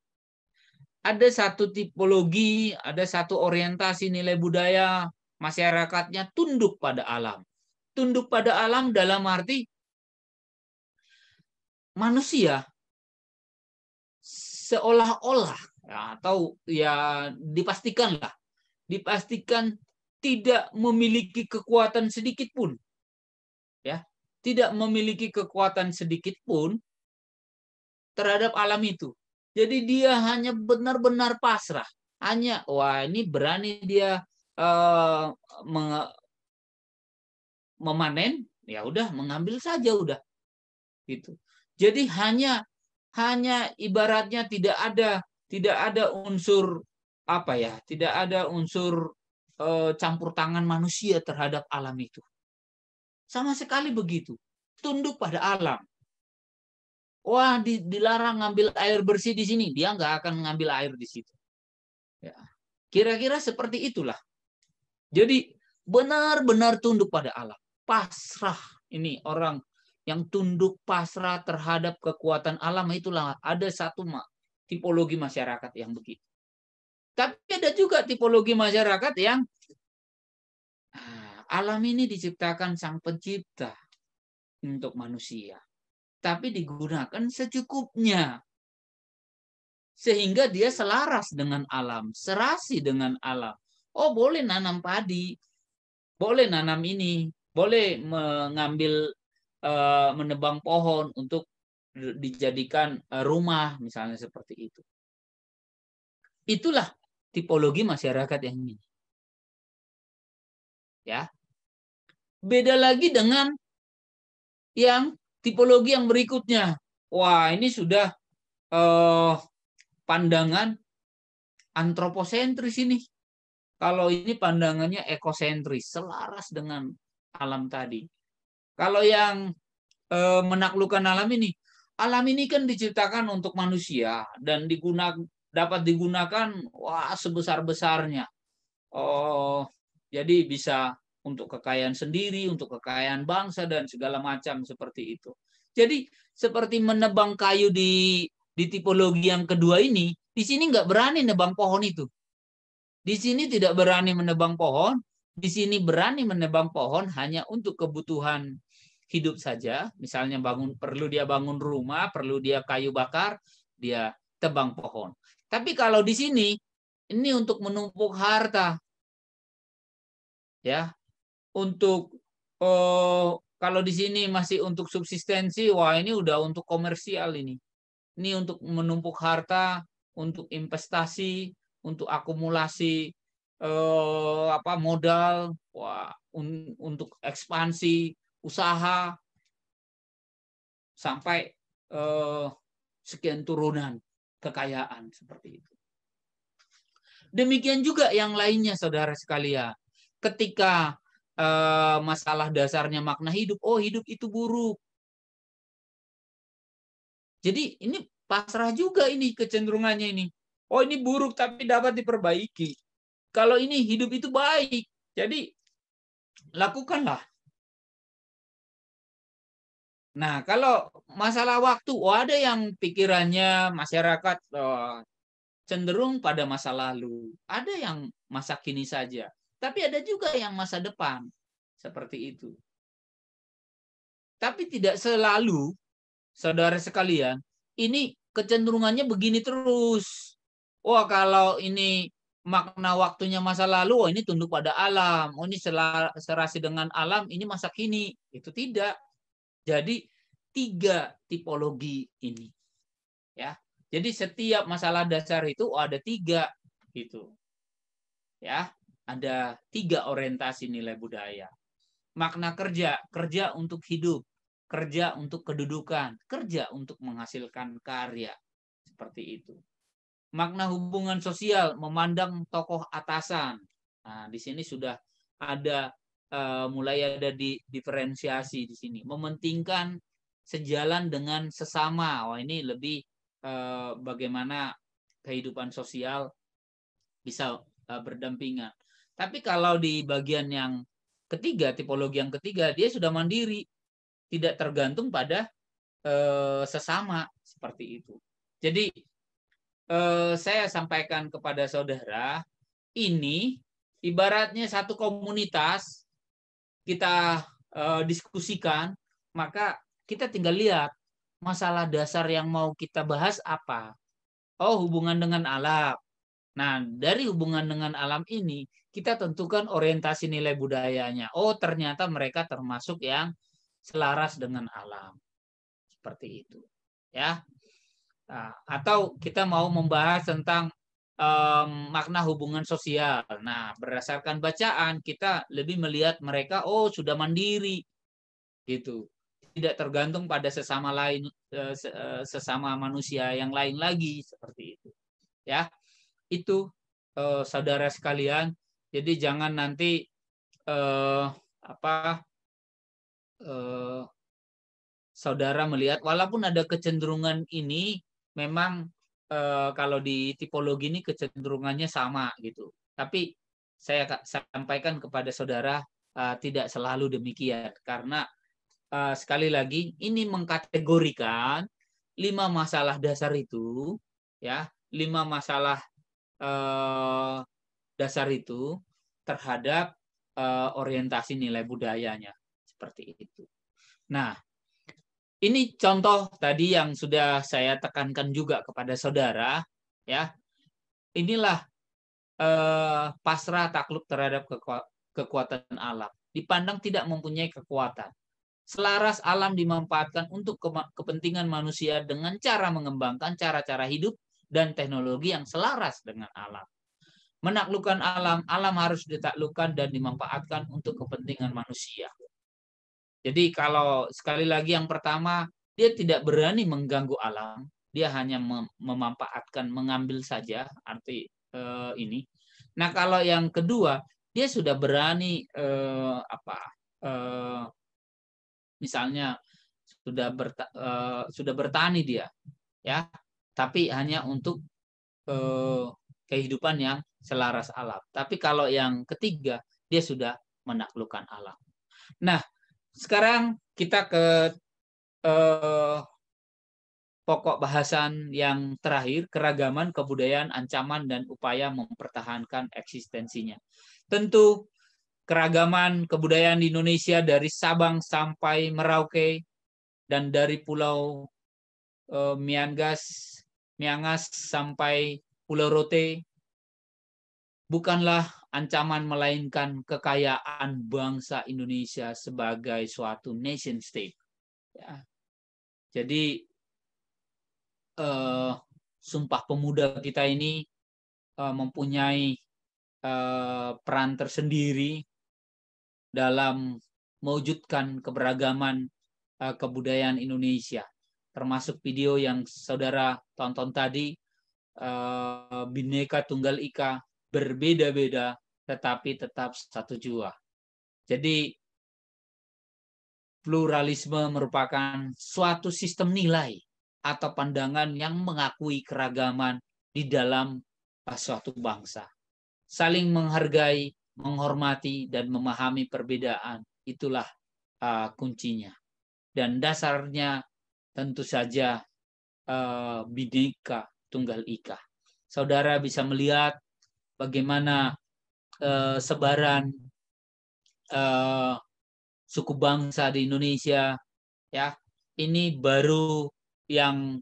Ada satu tipologi, ada satu orientasi nilai budaya, masyarakatnya tunduk pada alam. Tunduk pada alam dalam arti manusia seolah-olah atau ya dipastikan tidak memiliki kekuatan sedikit pun, ya, tidak memiliki kekuatan sedikit pun terhadap alam itu. Jadi dia hanya benar-benar pasrah, hanya ini berani dia memanen, ya udah mengambil saja udah, gitu. Jadi hanya ibaratnya tidak ada unsur tidak ada unsur campur tangan manusia terhadap alam itu. Sama sekali begitu. Tunduk pada alam. Wah, dilarang ngambil air bersih di sini, dia nggak akan ngambil air di situ. Ya. Kira-kira seperti itulah. Jadi benar-benar tunduk pada alam. Pasrah. Ini orang yang tunduk pasrah terhadap kekuatan alam, itulah ada satu tipologi masyarakat yang begitu. Tapi ada juga tipologi masyarakat yang alam ini diciptakan Sang Pencipta untuk manusia, tapi digunakan secukupnya. Sehingga dia selaras dengan alam, serasi dengan alam. Oh, boleh nanam padi, boleh nanam ini, boleh mengambil menebang pohon untuk dijadikan rumah, misalnya seperti itu. Itulah tipologi masyarakat yang ini. Ya. Beda lagi dengan yang tipologi yang berikutnya. Wah, ini sudah pandangan antroposentris ini. Kalau ini pandangannya ekosentris, selaras dengan alam tadi. Kalau yang menaklukkan alam ini kan diciptakan untuk manusia dan dapat digunakan sebesar-besarnya. Oh, jadi bisa untuk kekayaan sendiri, untuk kekayaan bangsa dan segala macam seperti itu. Jadi seperti menebang kayu di tipologi yang kedua ini, di sini nggak berani nebang pohon itu. Di sini tidak berani menebang pohon, di sini berani menebang pohon hanya untuk kebutuhan hidup saja. Misalnya perlu dia bangun rumah, perlu dia kayu bakar, dia tebang pohon. Tapi kalau di sini, ini untuk menumpuk harta. Ya, untuk kalau di sini masih untuk subsistensi, wah ini udah untuk komersial ini. Ini untuk menumpuk harta, untuk investasi, untuk akumulasi modal, untuk ekspansi usaha sampai sekian turunan kekayaan seperti itu. Demikian juga yang lainnya, saudara sekalian. Ketika masalah dasarnya makna hidup, hidup itu buruk. Jadi ini pasrah juga ini kecenderungannya ini. Ini buruk tapi dapat diperbaiki. Kalau ini hidup itu baik, jadi lakukanlah. Nah, kalau masalah waktu, ada yang pikirannya masyarakat cenderung pada masa lalu. Ada yang masa kini saja. Tapi ada juga yang masa depan. Seperti itu. Tapi tidak selalu, saudara sekalian, ini kecenderungannya begini terus. Kalau ini makna waktunya masa lalu, ini tunduk pada alam. Ini serasi dengan alam, ini masa kini. Itu tidak. Jadi 3 tipologi ini. Ya. Jadi setiap masalah dasar itu ada 3 gitu. Ya, ada 3 orientasi nilai budaya. Makna kerja, kerja untuk hidup, kerja untuk kedudukan, kerja untuk menghasilkan karya. Seperti itu. Makna hubungan sosial, memandang tokoh atasan. Nah, di sini sudah ada mulai ada diferensiasi di sini. Mementingkan sejalan dengan sesama. Ini lebih bagaimana kehidupan sosial bisa berdampingan. Tapi kalau di bagian yang ketiga, tipologi yang ketiga, dia sudah mandiri, tidak tergantung pada sesama seperti itu. Jadi saya sampaikan kepada saudara, ini ibaratnya satu komunitas kita diskusikan, maka kita tinggal lihat masalah dasar yang mau kita bahas apa. Hubungan dengan alam. Nah, dari hubungan dengan alam ini, kita tentukan orientasi nilai budayanya. Ternyata mereka termasuk yang selaras dengan alam. Seperti itu. Ya. Nah, atau kita mau membahas tentang makna hubungan sosial. Nah, berdasarkan bacaan, kita lebih melihat mereka, sudah mandiri. Gitu. Tidak tergantung pada sesama lain, sesama manusia yang lain lagi. Seperti itu. Ya. Itu saudara sekalian, jadi jangan nanti saudara melihat walaupun ada kecenderungan ini memang kalau di tipologi ini kecenderungannya sama gitu. Tapi saya sampaikan kepada saudara tidak selalu demikian karena sekali lagi ini mengkategorikan 5 masalah dasar itu, ya, 5 masalah dasar itu terhadap orientasi nilai budayanya seperti itu. Nah, ini contoh tadi yang sudah saya tekankan juga kepada saudara, ya. Inilah pasrah takluk terhadap kekuatan alam. Dipandang tidak mempunyai kekuatan. Selaras alam dimanfaatkan untuk kepentingan manusia dengan cara mengembangkan cara-cara hidup dan teknologi yang selaras dengan alam. Menaklukkan alam, alam harus ditaklukkan dan dimanfaatkan untuk kepentingan manusia. Jadi kalau sekali lagi yang pertama, dia tidak berani mengganggu alam, dia hanya memanfaatkan, mengambil saja arti ini. Nah kalau yang kedua, dia sudah berani misalnya sudah bertani dia, ya, tapi hanya untuk kehidupan yang selaras alam. Tapi kalau yang ketiga, dia sudah menaklukkan alam. Nah, sekarang kita ke pokok bahasan yang terakhir, keragaman, kebudayaan, ancaman, dan upaya mempertahankan eksistensinya. Tentu keragaman kebudayaan di Indonesia dari Sabang sampai Merauke dan dari Pulau Miangas sampai Pulau Rote bukanlah ancaman melainkan kekayaan bangsa Indonesia sebagai suatu nation state. Ya. Jadi Sumpah Pemuda kita ini mempunyai peran tersendiri dalam mewujudkan keberagaman kebudayaan Indonesia, termasuk video yang saudara tonton tadi, Bhinneka Tunggal Ika, berbeda-beda tetapi tetap satu jua. Jadi pluralisme merupakan suatu sistem nilai atau pandangan yang mengakui keragaman di dalam suatu bangsa. Saling menghargai, menghormati, dan memahami perbedaan, itulah kuncinya. Dan dasarnya tentu saja Bhinneka Tunggal Ika. Saudara bisa melihat bagaimana sebaran suku bangsa di Indonesia, ya, ini baru yang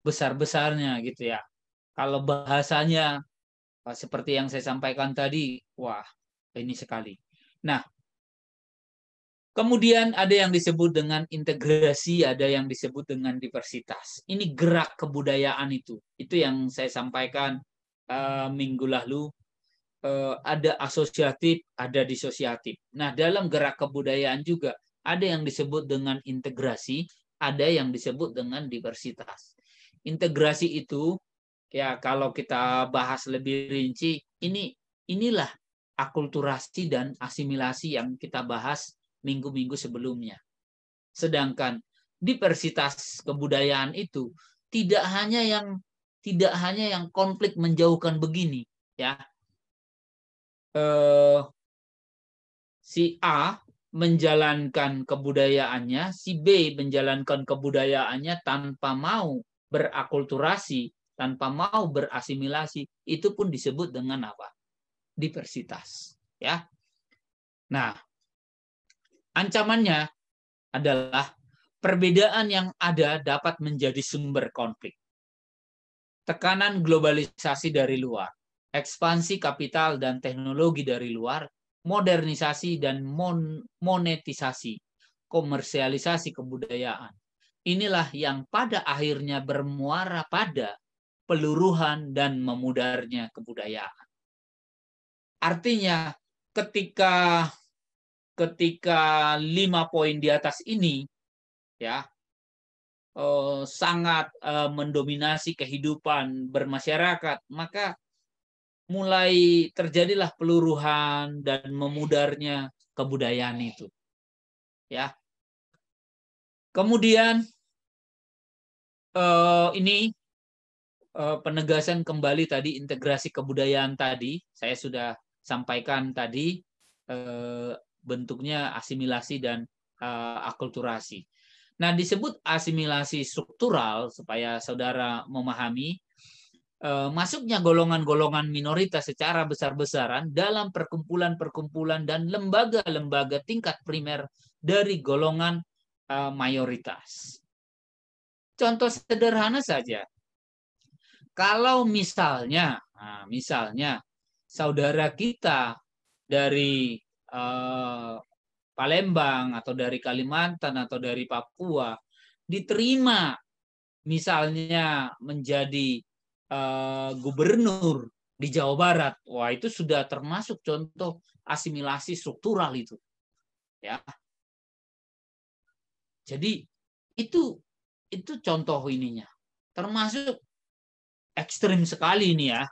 besar-besarnya gitu ya. Kalau bahasanya seperti yang saya sampaikan tadi, wah ini sekali. Nah, kemudian ada yang disebut dengan integrasi, ada yang disebut dengan diversitas. Ini gerak kebudayaan itu yang saya sampaikan minggu lalu. Ada asosiatif, ada disosiatif. Nah, dalam gerak kebudayaan juga ada yang disebut dengan integrasi, ada yang disebut dengan diversitas. Integrasi itu, ya kalau kita bahas lebih rinci, inilah akulturasi dan asimilasi yang kita bahas minggu-minggu sebelumnya. Sedangkan diversitas kebudayaan itu tidak hanya yang konflik menjauhkan begini, ya. Si A menjalankan kebudayaannya, si B menjalankan kebudayaannya tanpa mau berakulturasi, tanpa mau berasimilasi, itu pun disebut dengan apa? Diversitas, ya. Nah, ancamannya adalah perbedaan yang ada dapat menjadi sumber konflik. Tekanan globalisasi dari luar, ekspansi kapital dan teknologi dari luar, modernisasi dan monetisasi, komersialisasi kebudayaan. Inilah yang pada akhirnya bermuara pada peluruhan dan memudarnya kebudayaan. Artinya ketika 5 poin di atas ini, ya, sangat mendominasi kehidupan bermasyarakat, maka mulai terjadilah peluruhan dan memudarnya kebudayaan itu. ya. Kemudian ini penegasan kembali tadi integrasi kebudayaan tadi saya sudah sampaikan tadi, bentuknya asimilasi dan akulturasi. Nah, disebut asimilasi struktural supaya saudara memahami masuknya golongan-golongan minoritas secara besar-besaran dalam perkumpulan-perkumpulan dan lembaga-lembaga tingkat primer dari golongan mayoritas. Contoh sederhana saja. Kalau misalnya saudara kita dari Palembang atau dari Kalimantan atau dari Papua diterima misalnya menjadi gubernur di Jawa Barat, wah itu sudah termasuk contoh asimilasi struktural itu, ya. Jadi itu contoh ininya, termasuk ekstrim sekali ini ya.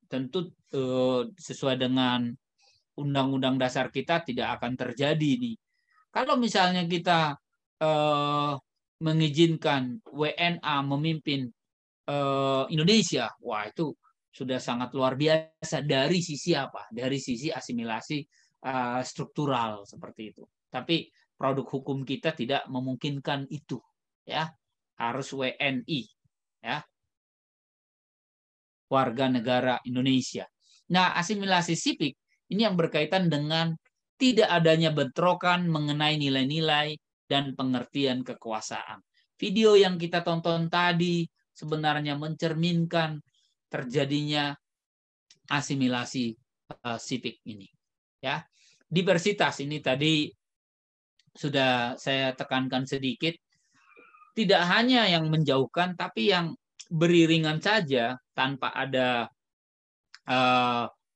Tentu sesuai dengan Undang-Undang Dasar kita tidak akan terjadi nih. Kalau misalnya kita mengizinkan WNA memimpin Indonesia, wah itu sudah sangat luar biasa dari sisi apa? Dari sisi asimilasi struktural seperti itu. Tapi produk hukum kita tidak memungkinkan itu, ya. Harus WNI, ya. Warga negara Indonesia. Nah, asimilasi sipik ini yang berkaitan dengan tidak adanya bentrokan mengenai nilai-nilai dan pengertian kekuasaan. Video yang kita tonton tadi sebenarnya mencerminkan terjadinya asimilasi sipik ini. Ya, diversitas ini tadi sudah saya tekankan sedikit. Tidak hanya yang menjauhkan, tapi yang beriringan saja tanpa ada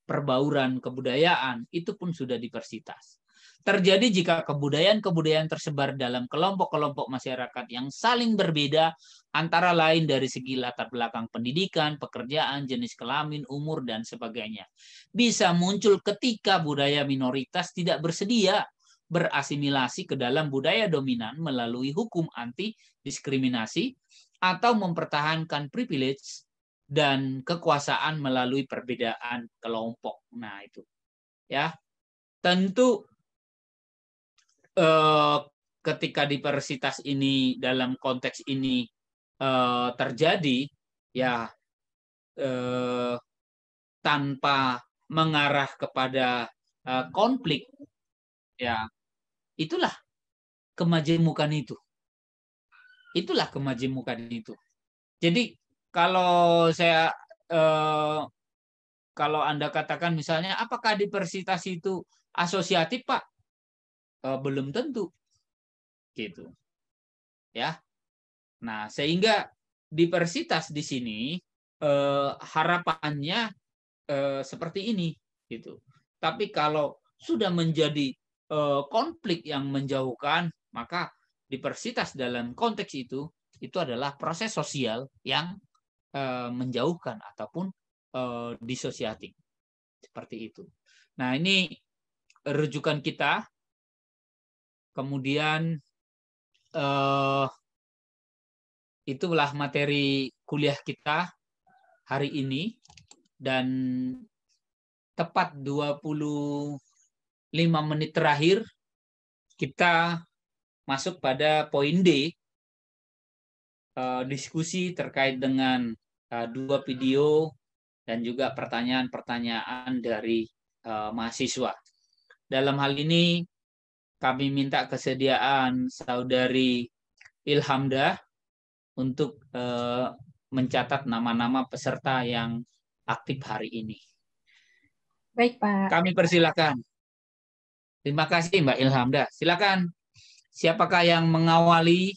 perbauran kebudayaan, itu pun sudah diversitas. Terjadi jika kebudayaan-kebudayaan tersebar dalam kelompok-kelompok masyarakat yang saling berbeda, antara lain dari segi latar belakang pendidikan, pekerjaan, jenis kelamin, umur, dan sebagainya. Bisa muncul ketika budaya minoritas tidak bersedia berasimilasi ke dalam budaya dominan melalui hukum anti-diskriminasi atau mempertahankan privilege dan kekuasaan melalui perbedaan kelompok. Nah, itu. Ya. Tentu ketika diversitas ini dalam konteks ini terjadi, ya tanpa mengarah kepada konflik, ya itulah kemajemukan itu. Itulah kemajemukan itu. Jadi kalau saya kalau Anda katakan misalnya apakah diversitas itu asosiatif, Pak? Belum tentu, gitu, ya. Nah, sehingga diversitas di sini harapannya seperti ini, gitu. Tapi kalau sudah menjadi konflik yang menjauhkan, maka diversitas dalam konteks itu adalah proses sosial yang menjauhkan ataupun disosiatif, seperti itu. Nah, ini rujukan kita. Kemudian itulah materi kuliah kita hari ini, dan tepat 25 menit terakhir kita masuk pada poin D, diskusi terkait dengan 2 video dan juga pertanyaan-pertanyaan dari mahasiswa. Dalam hal ini kami minta kesediaan Saudari Ilhamdah untuk mencatat nama-nama peserta yang aktif hari ini. Baik, Pak. Kami persilakan. Terima kasih, Mbak Ilhamdah. Silakan. Siapakah yang mengawali?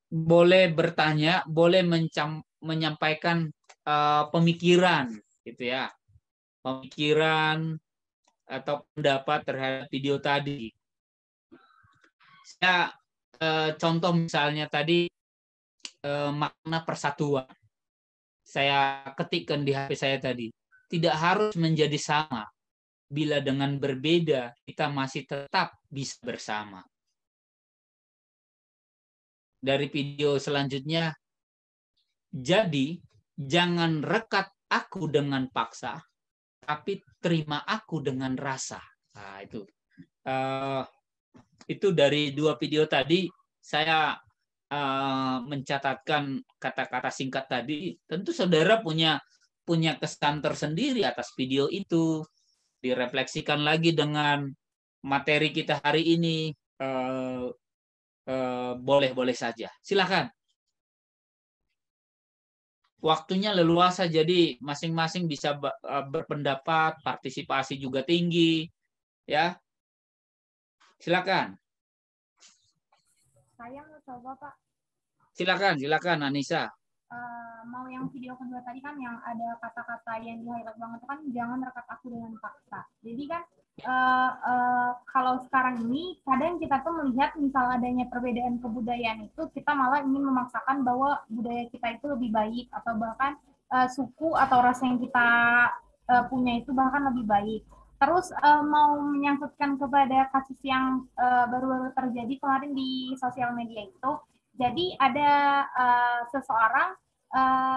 Boleh bertanya, boleh menyampaikan pemikiran, gitu ya. Pemikiran atau pendapat terhadap video tadi. Saya contoh misalnya tadi makna persatuan. Saya ketikkan di HP saya tadi. Tidak harus menjadi sama, bila dengan berbeda kita masih tetap bisa bersama. Dari video selanjutnya, jadi jangan rekat aku dengan paksa, tapi terima aku dengan rasa. Nah, itu dari 2 video tadi saya mencatatkan kata-kata singkat tadi. Tentu saudara punya kesan tersendiri atas video itu. Direfleksikan lagi dengan materi kita hari ini. Boleh-boleh saja. Silakan. Waktunya leluasa, jadi masing-masing bisa berpendapat, partisipasi juga tinggi, ya. Silakan. Saya mau coba, Pak. Silakan Anissa. Mau yang video kedua tadi kan yang ada kata-kata yang di-highlight banget kan, jangan rekat aku dengan paksa. Jadi kan kalau sekarang ini kadang kita tuh melihat misal adanya perbedaan kebudayaan itu, kita malah ingin memaksakan bahwa budaya kita itu lebih baik, atau bahkan suku atau ras yang kita punya itu bahkan lebih baik. Terus mau menyangkutkan kepada kasus yang baru-baru terjadi kemarin di sosial media itu. Jadi ada seseorang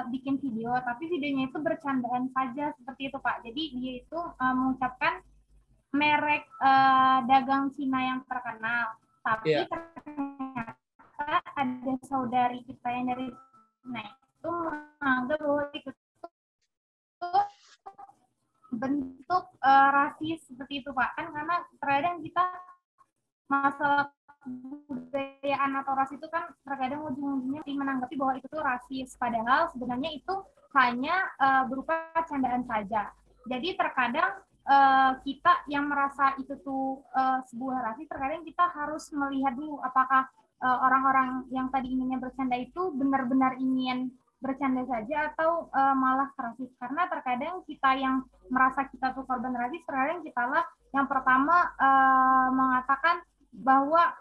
bikin video, tapi videonya itu bercandaan saja seperti itu, Pak. Jadi dia itu mengucapkan merek dagang Cina yang terkenal, tapi ternyata ada saudari kita yang dari Cina itu menganggap bahwa itu bentuk rasis seperti itu, Pak. Kan karena terkadang kita masalah budayaan atau ras itu kan terkadang ujung-ujungnya menanggapi bahwa itu tuh rasis, padahal sebenarnya itu hanya berupa candaan saja. Jadi terkadang kita yang merasa itu tuh sebuah rasis, terkadang kita harus melihat dulu apakah orang-orang yang tadi inginnya bercanda itu benar-benar ingin bercanda saja atau malah rasis. Karena terkadang kita yang merasa kita tuh korban rasis, terkadang kita lah yang pertama mengatakan bahwa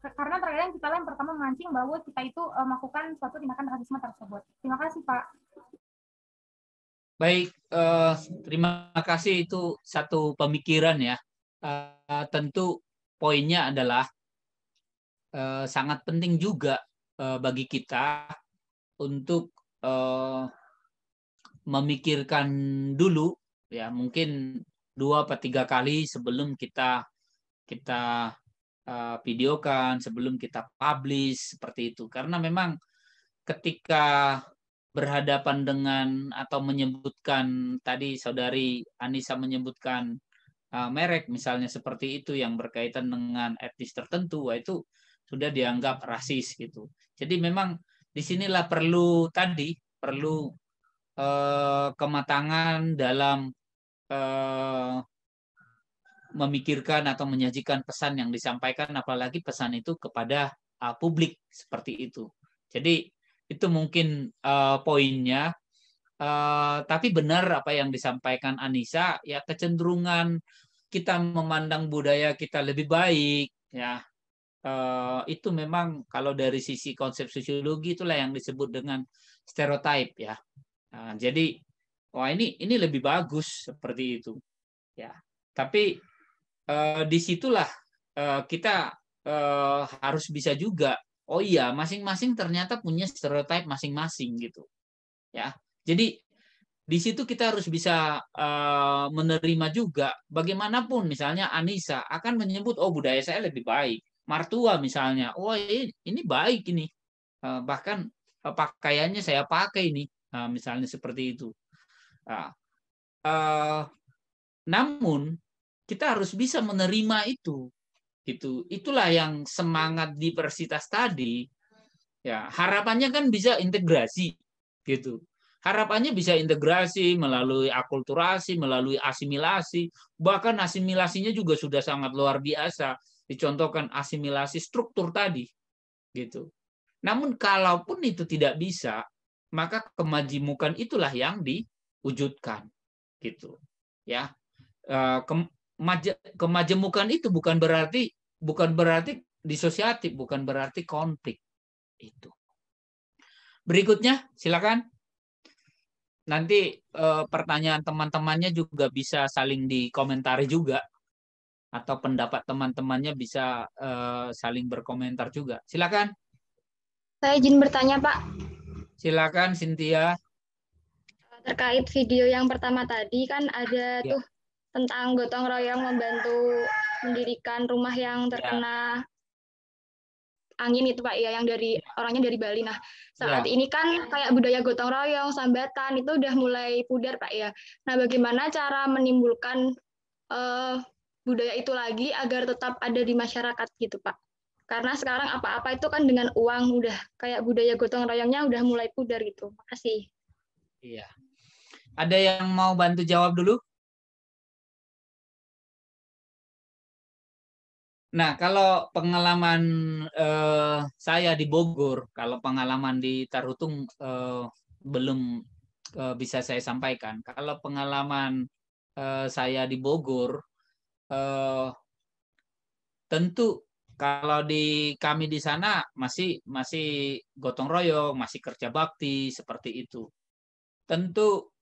karena terkadang kita yang pertama memancing bahwa kita itu melakukan suatu tindakan rasisme tersebut. Terima kasih, Pak. Baik, terima kasih. Itu satu pemikiran ya. Tentu poinnya adalah sangat penting juga bagi kita untuk memikirkan dulu ya, mungkin 2 atau 3 kali sebelum kita videokan, sebelum kita publish seperti itu. Karena memang ketika berhadapan dengan atau menyebutkan, tadi saudari Anissa menyebutkan merek misalnya seperti itu yang berkaitan dengan etnis tertentu, itu sudah dianggap rasis gitu. Jadi memang disinilah perlu kematangan dalam memikirkan atau menyajikan pesan yang disampaikan, apalagi pesan itu kepada publik seperti itu. Jadi itu mungkin poinnya. Tapi benar apa yang disampaikan Anissa, ya kecenderungan kita memandang budaya kita lebih baik, ya itu memang kalau dari sisi konsep sosiologi itulah yang disebut dengan stereotype ya. Jadi wah ini lebih bagus seperti itu, ya. Tapi disitulah kita harus bisa juga, oh iya masing-masing ternyata punya stereotype masing-masing gitu, ya. Jadi di situ kita harus bisa menerima juga, bagaimanapun misalnya Anissa akan menyebut, oh budaya saya lebih baik, martua misalnya, oh ini baik ini, bahkan pakaiannya saya pakai ini, misalnya seperti itu. Namun kita harus bisa menerima itu, gitu. Itulah yang semangat diversitas tadi. Ya, harapannya kan bisa integrasi, gitu. Harapannya bisa integrasi melalui akulturasi, melalui asimilasi, bahkan asimilasinya juga sudah sangat luar biasa. Dicontohkan asimilasi struktur tadi, gitu. Namun kalaupun itu tidak bisa, maka kemajemukan itulah yang diwujudkan, gitu. Ya. Kemajemukan itu bukan berarti disosiatif, bukan berarti konflik itu. Berikutnya silakan. nanti pertanyaan teman-temannya juga bisa saling dikomentari juga, atau pendapat teman-temannya bisa saling berkomentar juga. Silakan. Saya izin bertanya, Pak. Silakan, Cynthia. Terkait video yang pertama tadi kan ada Ya. tuh tentang gotong royong membantu mendirikan rumah yang terkena angin itu Pak ya, yang dari orangnya dari Bali. Nah, saat ini kan kayak budaya gotong royong, sambatan itu udah mulai pudar Pak ya. Nah, bagaimana cara menimbulkan budaya itu lagi agar tetap ada di masyarakat gitu Pak? Karena sekarang apa-apa itu kan dengan uang, udah kayak budaya gotong royongnya udah mulai pudar gitu. Makasih. Iya. Ada yang mau bantu jawab dulu? Nah, kalau pengalaman saya di Bogor, kalau pengalaman di Tarhutung belum bisa saya sampaikan. Kalau pengalaman saya di Bogor, tentu kalau di kami di sana masih gotong royong, masih kerja bakti seperti itu. Tentu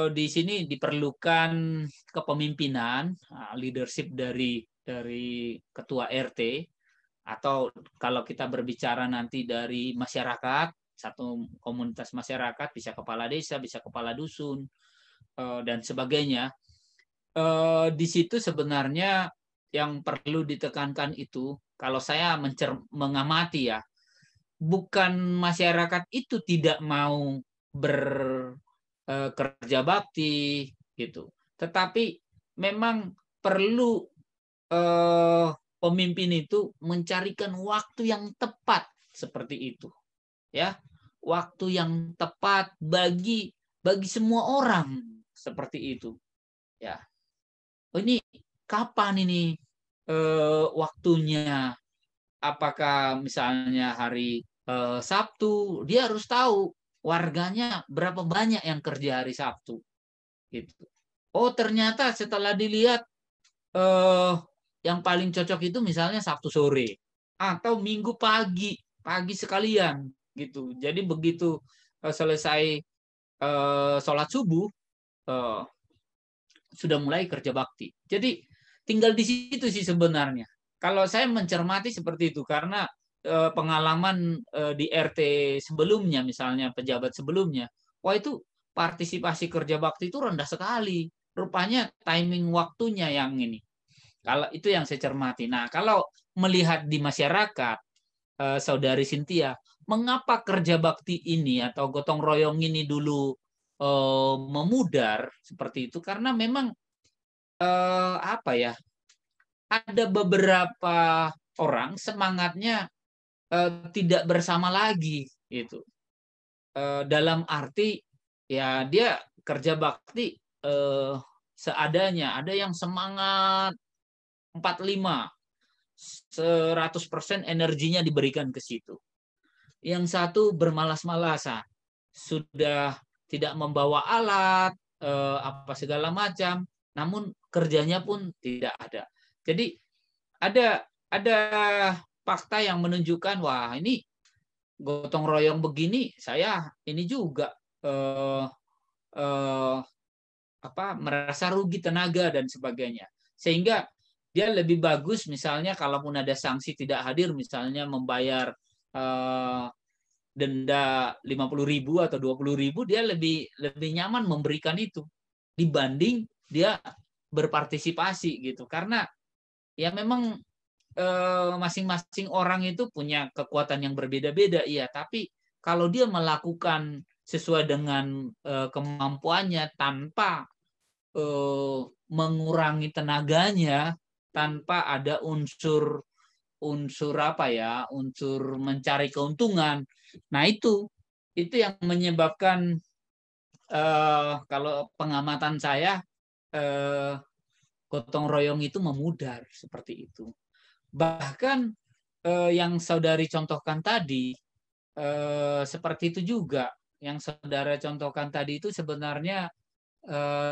di sini diperlukan kepemimpinan, leadership dari ketua RT, atau kalau kita berbicara nanti dari masyarakat, satu komunitas masyarakat, bisa kepala desa, bisa kepala dusun, dan sebagainya. Di situ sebenarnya yang perlu ditekankan itu, kalau saya mengamati ya, bukan masyarakat itu tidak mau kerja bakti gitu, tetapi memang perlu pemimpin itu mencarikan waktu yang tepat seperti itu, ya, waktu yang tepat bagi semua orang seperti itu, ya. Ini kapan ini waktunya? Apakah misalnya hari Sabtu, dia harus tahu warganya berapa banyak yang kerja hari Sabtu, gitu. Oh, ternyata setelah dilihat yang paling cocok itu misalnya Sabtu sore atau Minggu pagi sekalian, gitu. Jadi begitu selesai sholat subuh sudah mulai kerja bakti. Jadi tinggal di situ sih sebenarnya. Kalau saya mencermati seperti itu, karena pengalaman di RT sebelumnya, misalnya pejabat sebelumnya, wah itu partisipasi kerja bakti itu rendah sekali. Rupanya timing waktunya yang ini. Kalau itu yang saya cermati. Nah, kalau melihat di masyarakat, Saudari Cynthia, mengapa kerja bakti ini atau gotong royong ini dulu memudar seperti itu? Karena memang apa ya? Ada beberapa orang semangatnya tidak bersama lagi itu. Dalam arti ya dia kerja bakti seadanya. Ada yang semangat 45, 100% energinya diberikan ke situ. Yang satu bermalas-malasan, sudah tidak membawa alat apa segala macam, namun kerjanya pun tidak ada. Jadi ada fakta yang menunjukkan, wah ini gotong royong begini, saya ini juga merasa rugi tenaga dan sebagainya. Sehingga dia lebih bagus misalnya kalaupun ada sanksi tidak hadir, misalnya membayar denda 50.000 atau 20.000, dia lebih nyaman memberikan itu dibanding dia berpartisipasi gitu. Karena ya memang masing-masing orang itu punya kekuatan yang berbeda-beda, iya, tapi kalau dia melakukan sesuai dengan kemampuannya tanpa mengurangi tenaganya, tanpa ada unsur apa ya, unsur mencari keuntungan. Nah, itu yang menyebabkan kalau pengamatan saya gotong royong itu memudar seperti itu. Bahkan yang saudari contohkan tadi seperti itu juga. Yang saudara contohkan tadi itu sebenarnya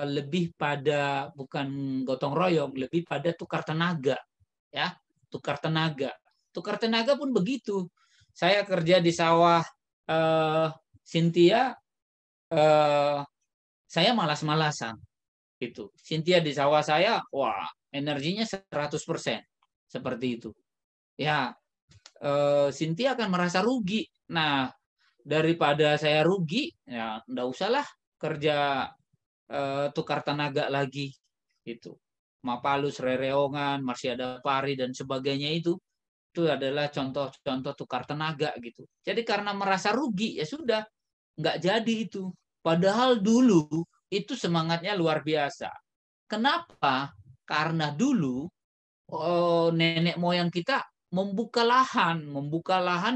lebih pada bukan gotong royong, lebih pada tukar tenaga, ya, tukar tenaga. Tukar tenaga pun begitu. Saya kerja di sawah Cynthia, saya malas-malasan. Itu. Cynthia di sawah saya, wah, energinya 100%. Seperti itu. Ya, Cynthia akan merasa rugi. Nah, daripada saya rugi, ya enggak usahlah kerja tukar tenaga lagi. Itu. Mapalus, Rereongan, masih ada Pari dan sebagainya itu adalah contoh-contoh tukar tenaga gitu. Jadi karena merasa rugi, ya sudah, nggak jadi itu. Padahal dulu itu semangatnya luar biasa. Kenapa? Karena dulu nenek moyang kita membuka lahan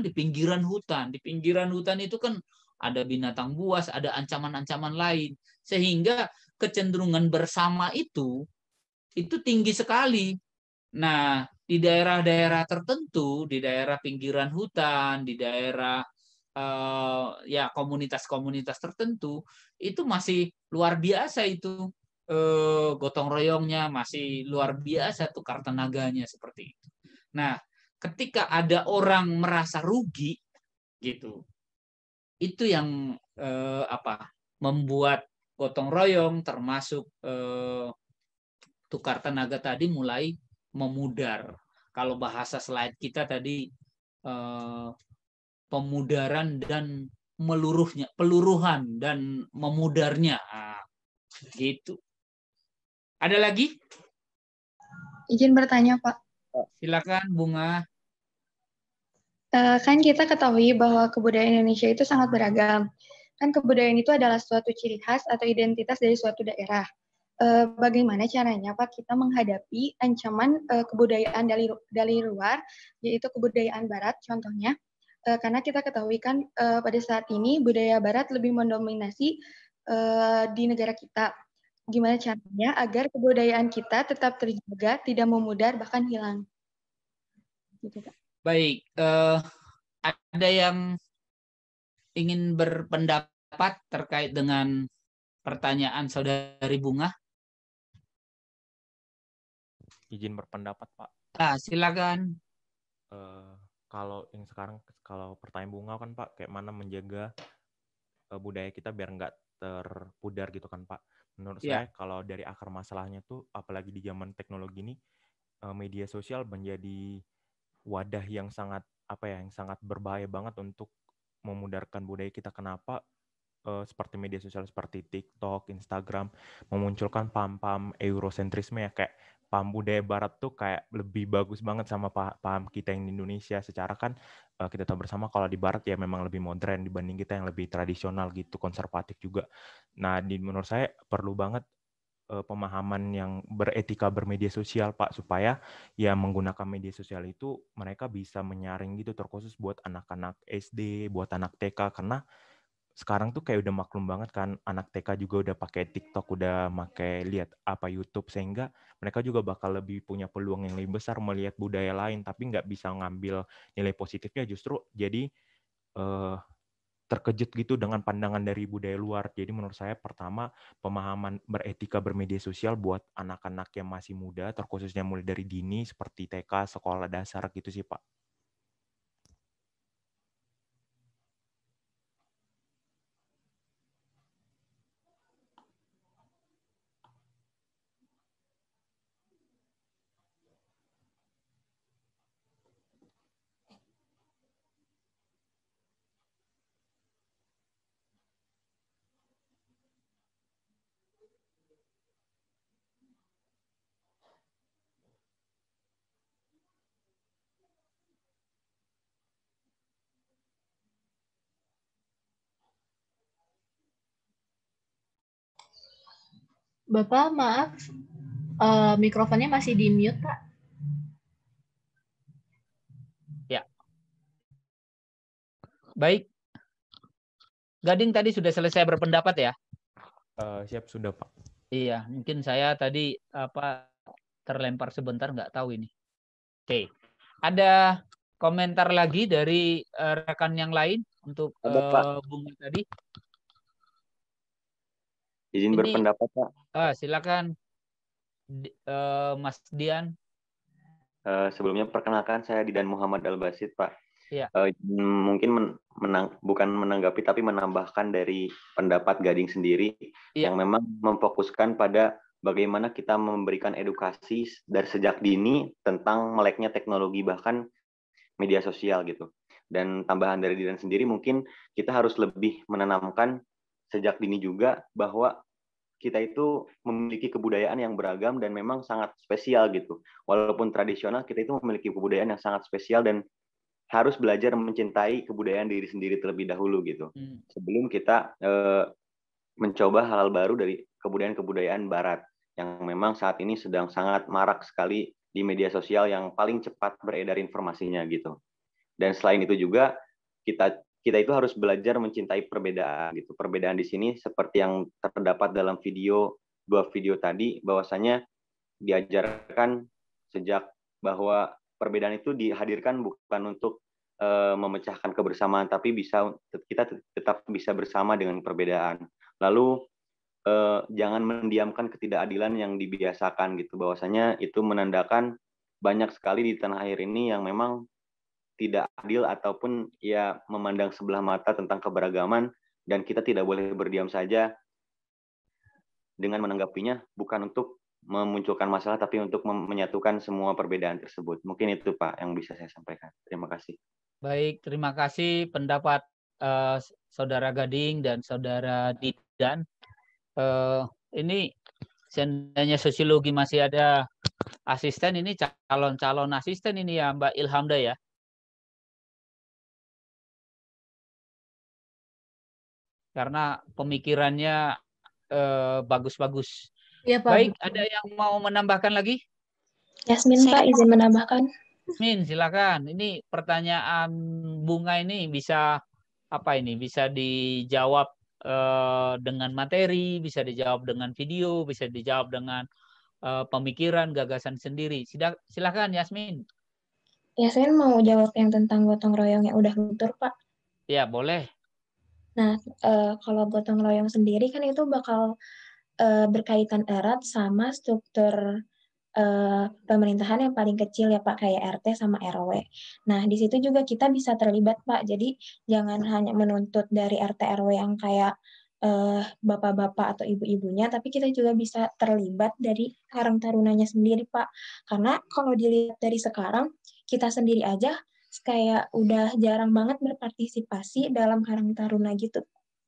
di pinggiran hutan. Di pinggiran hutan itu kan ada binatang buas, ada ancaman-ancaman lain. Sehingga kecenderungan bersama itu tinggi sekali. Nah, di daerah-daerah tertentu, di daerah pinggiran hutan, di daerah ya komunitas-komunitas tertentu, itu masih luar biasa itu gotong royongnya, masih luar biasa tukar tenaganya seperti itu. Nah, ketika ada orang merasa rugi, gitu, itu yang membuat gotong royong termasuk tukar tenaga tadi mulai memudar. Kalau bahasa slide kita tadi pemudaran dan peluruhan dan memudarnya. Nah, gitu. Ada lagi? Izin bertanya, Pak. Silakan, Bunga. Kan kita ketahui bahwa kebudayaan Indonesia itu sangat beragam. Kan kebudayaan itu adalah suatu ciri khas atau identitas dari suatu daerah. Bagaimana caranya Pak kita menghadapi ancaman kebudayaan dari luar, yaitu kebudayaan Barat contohnya, karena kita ketahui kan pada saat ini budaya Barat lebih mendominasi di negara kita. Gimana caranya agar kebudayaan kita tetap terjaga, tidak memudar bahkan hilang? Gitu, Pak. Baik, ada yang ingin berpendapat terkait dengan pertanyaan saudari Bunga? Izin berpendapat, Pak. Silakan. Kalau yang sekarang, kalau pertanyaan Bunga kan Pak, kayak mana menjaga budaya kita biar nggak terpudar gitu kan Pak. Menurut saya kalau dari akar masalahnya tuh, apalagi di zaman teknologi ini, media sosial menjadi wadah yang sangat yang sangat berbahaya banget untuk memudarkan budaya kita. Kenapa? Seperti media sosial seperti TikTok, Instagram memunculkan paham-paham eurosentrisme ya, kayak paham budaya Barat tuh kayak lebih bagus banget sama paham kita yang di Indonesia. Secara kan kita tahu bersama kalau di Barat ya memang lebih modern dibanding kita yang lebih tradisional gitu, konservatif juga. Nah, menurut saya perlu banget pemahaman yang beretika bermedia sosial Pak, supaya ya menggunakan media sosial itu mereka bisa menyaring gitu, terkhusus buat anak-anak SD, buat anak TK, karena sekarang tuh kayak udah maklum banget kan, anak TK juga udah pakai TikTok, udah pakai lihat YouTube, sehingga mereka juga bakal lebih punya peluang yang lebih besar melihat budaya lain, tapi nggak bisa ngambil nilai positifnya, justru jadi terkejut gitu dengan pandangan dari budaya luar. Jadi menurut saya pertama, pemahaman beretika bermedia sosial buat anak-anak yang masih muda, terkhususnya mulai dari dini seperti TK, sekolah dasar gitu sih Pak. Bapak, maaf, mikrofonnya masih di mute, Pak. Ya. Baik. Gading tadi sudah selesai berpendapat ya? Siap, sudah Pak. Iya, mungkin saya tadi terlempar sebentar, nggak tahu ini. Oke. Ada komentar lagi dari rekan yang lain untuk Bunga tadi? Izin berpendapat, Pak. Silakan, Mas Dian. Sebelumnya perkenalkan, saya Didan Muhammad Al-Basid, Pak. Iya. Mungkin bukan menanggapi tapi menambahkan dari pendapat Gading sendiri yang memang memfokuskan pada bagaimana kita memberikan edukasi dari sejak dini tentang meleknya teknologi bahkan media sosial gitu. Dan tambahan dari Dilan sendiri mungkin kita harus lebih menanamkan sejak dini juga bahwa kita itu memiliki kebudayaan yang beragam dan memang sangat spesial gitu. Walaupun tradisional, kita itu memiliki kebudayaan yang sangat spesial dan harus belajar mencintai kebudayaan diri sendiri terlebih dahulu gitu. Sebelum kita mencoba hal-hal baru dari kebudayaan-kebudayaan Barat yang memang saat ini sedang sangat marak sekali di media sosial yang paling cepat beredar informasinya gitu. Dan selain itu juga kita itu harus belajar mencintai perbedaan gitu. Perbedaan di sini seperti yang terdapat dalam dua video tadi, bahwasanya diajarkan sejak bahwa perbedaan itu dihadirkan bukan untuk memecahkan kebersamaan, tapi kita tetap bisa bersama dengan perbedaan. Lalu jangan mendiamkan ketidakadilan yang dibiasakan gitu, bahwasanya itu menandakan banyak sekali di tanah air ini yang memang tidak adil ataupun ya memandang sebelah mata tentang keberagaman, dan kita tidak boleh berdiam saja dengan menanggapinya, bukan untuk memunculkan masalah tapi untuk menyatukan semua perbedaan tersebut. Mungkin itu Pak yang bisa saya sampaikan. Terima kasih. Baik, terima kasih pendapat Saudara Gading dan Saudara Didan. Ini seandainya sosiologi masih ada asisten, ini calon asisten ini ya Mbak Ilhamda ya. Karena pemikirannya bagus-bagus. Ya, Pak. Baik, ada yang mau menambahkan lagi? Yasmin, Pak, izin menambahkan. Yasmin, silakan. Ini pertanyaan Bunga ini bisa bisa dijawab dengan materi, bisa dijawab dengan video, bisa dijawab dengan pemikiran, gagasan sendiri. Silakan, Yasmin. Yasmin mau jawab yang tentang gotong royong yang udah luntur, Pak. Ya, boleh. Nah, kalau gotong royong sendiri kan itu bakal berkaitan erat sama struktur pemerintahan yang paling kecil ya Pak, kayak RT sama RW. Nah, di situ juga kita bisa terlibat Pak. Jadi jangan hanya menuntut dari RT RW yang kayak bapak-bapak atau ibu-ibunya, tapi kita juga bisa terlibat dari Karang Tarunanya sendiri Pak. Karena kalau dilihat dari sekarang, kita sendiri aja kayak udah jarang banget berpartisipasi dalam Karang Taruna gitu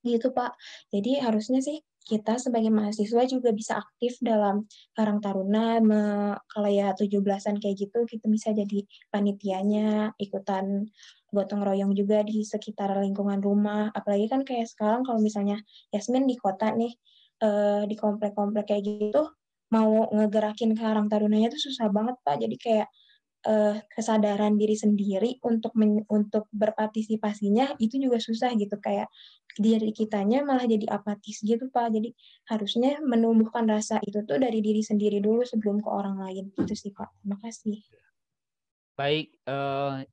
Pak. Jadi harusnya sih kita sebagai mahasiswa juga bisa aktif dalam Karang Taruna, kalau ya 17-an kayak gitu, kita bisa jadi panitianya, ikutan gotong royong juga di sekitar lingkungan rumah. Apalagi kan kayak sekarang kalau misalnya Yasmin di kota nih, di komplek-komplek kayak gitu, mau ngegerakin Karang Tarunanya tuh susah banget Pak. Jadi kayak kesadaran diri sendiri untuk berpartisipasinya itu juga susah gitu, kayak diri kitanya malah jadi apatis gitu Pak. Jadi harusnya menumbuhkan rasa itu tuh dari diri sendiri dulu sebelum ke orang lain gitu sih Pak. Terima kasih. Baik,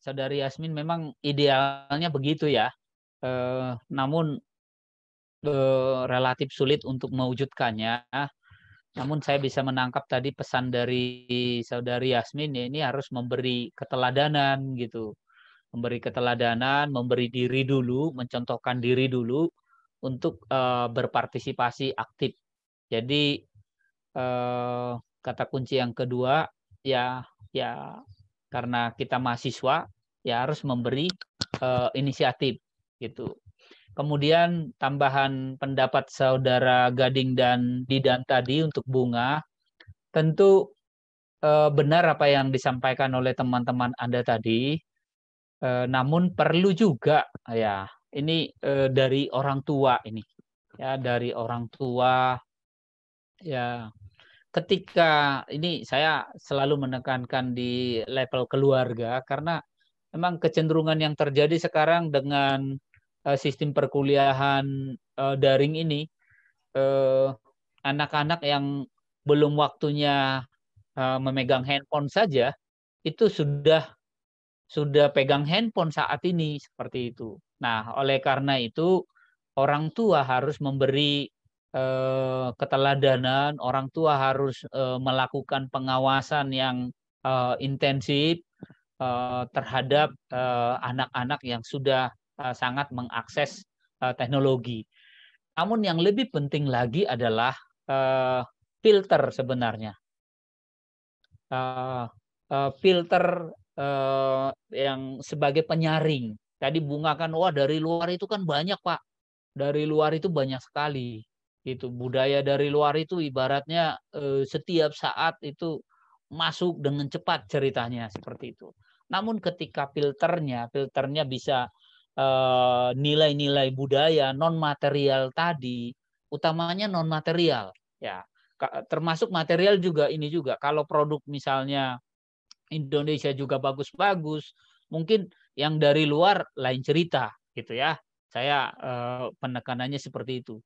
Saudari Yasmin, memang idealnya begitu ya. Namun relatif sulit untuk mewujudkannya. Namun saya bisa menangkap tadi pesan dari Saudari Yasmin ya, ini harus memberi keteladanan gitu. Memberi keteladanan, memberi diri dulu, mencontohkan diri dulu untuk berpartisipasi aktif. Jadi kata kunci yang kedua ya karena kita mahasiswa ya harus memberi inisiatif gitu. Kemudian tambahan pendapat Saudara Gading dan Didan tadi untuk Bunga, tentu benar apa yang disampaikan oleh teman-teman Anda tadi, namun perlu juga ya ini dari orang tua ini, ya dari orang tua ya. Ketika ini saya selalu menekankan di level keluarga karena memang kecenderungan yang terjadi sekarang dengan sistem perkuliahan daring ini, anak-anak yang belum waktunya memegang handphone saja itu sudah pegang handphone saat ini seperti itu. Nah, oleh karena itu orang tua harus memberi keteladanan, orang tua harus melakukan pengawasan yang intensif, terhadap anak-anak yang sudah sangat mengakses teknologi. Namun yang lebih penting lagi adalah filter sebenarnya. Filter yang sebagai penyaring. Tadi Bunga kan, wah dari luar itu kan banyak Pak. Dari luar itu banyak sekali. Itu budaya dari luar itu ibaratnya setiap saat itu masuk dengan cepat ceritanya seperti itu. Namun ketika filternya bisa nilai-nilai budaya non material tadi, utamanya non material ya, termasuk material juga ini juga. Kalau produk misalnya Indonesia juga bagus-bagus, mungkin yang dari luar lain cerita gitu ya. Saya penekanannya seperti itu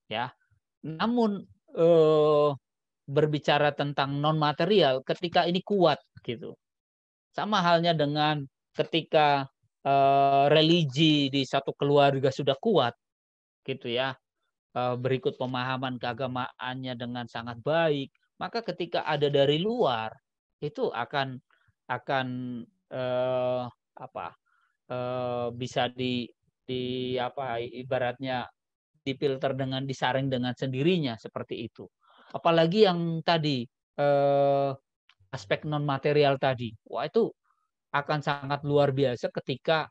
ya. Namun berbicara tentang non material ketika ini kuat gitu. Sama halnya dengan ketika religi di satu keluarga sudah kuat gitu ya. Berikut pemahaman keagamaannya dengan sangat baik, maka ketika ada dari luar itu akan bisa ibaratnya difilter dengan disaring dengan sendirinya seperti itu. Apalagi yang tadi aspek non material tadi, wah itu akan sangat luar biasa ketika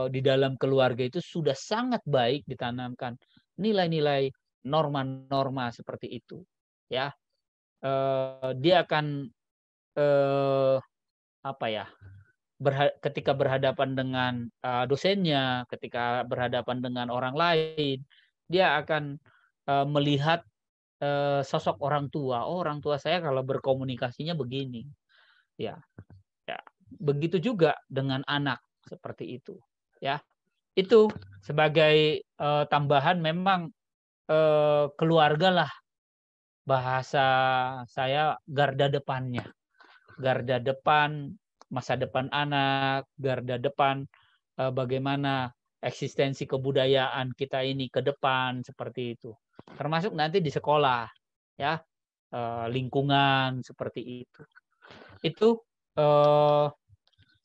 di dalam keluarga itu sudah sangat baik ditanamkan nilai-nilai norma-norma seperti itu, ya. Dia akan ketika berhadapan dengan dosennya, ketika berhadapan dengan orang lain, dia akan melihat sosok orang tua. Oh, orang tua saya kalau berkomunikasinya begini, ya. Begitu juga dengan anak seperti itu, ya. Itu sebagai tambahan, memang keluarga lah bahasa saya garda depannya, garda depan masa depan anak, garda depan bagaimana eksistensi kebudayaan kita ini ke depan seperti itu. Termasuk nanti di sekolah, ya, lingkungan seperti itu. Itu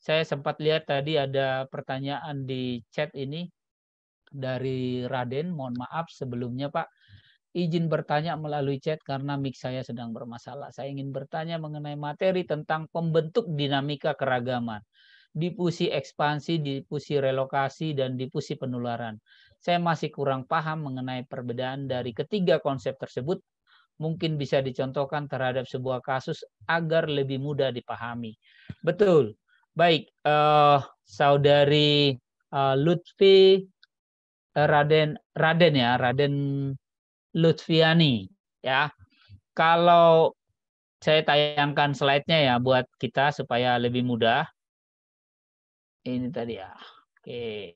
saya sempat lihat tadi ada pertanyaan di chat ini dari Raden. Mohon maaf sebelumnya Pak. Izin bertanya melalui chat karena mic saya sedang bermasalah. Saya ingin bertanya mengenai materi tentang pembentuk dinamika keragaman, difusi ekspansi, difusi relokasi, dan difusi penularan. Saya masih kurang paham mengenai perbedaan dari ketiga konsep tersebut. Mungkin bisa dicontohkan terhadap sebuah kasus agar lebih mudah dipahami. Betul. Baik, Saudari Lutfi Raden Lutfiani, ya. Kalau saya tayangkan slide-nya ya buat kita supaya lebih mudah. Ini tadi ya. Oke.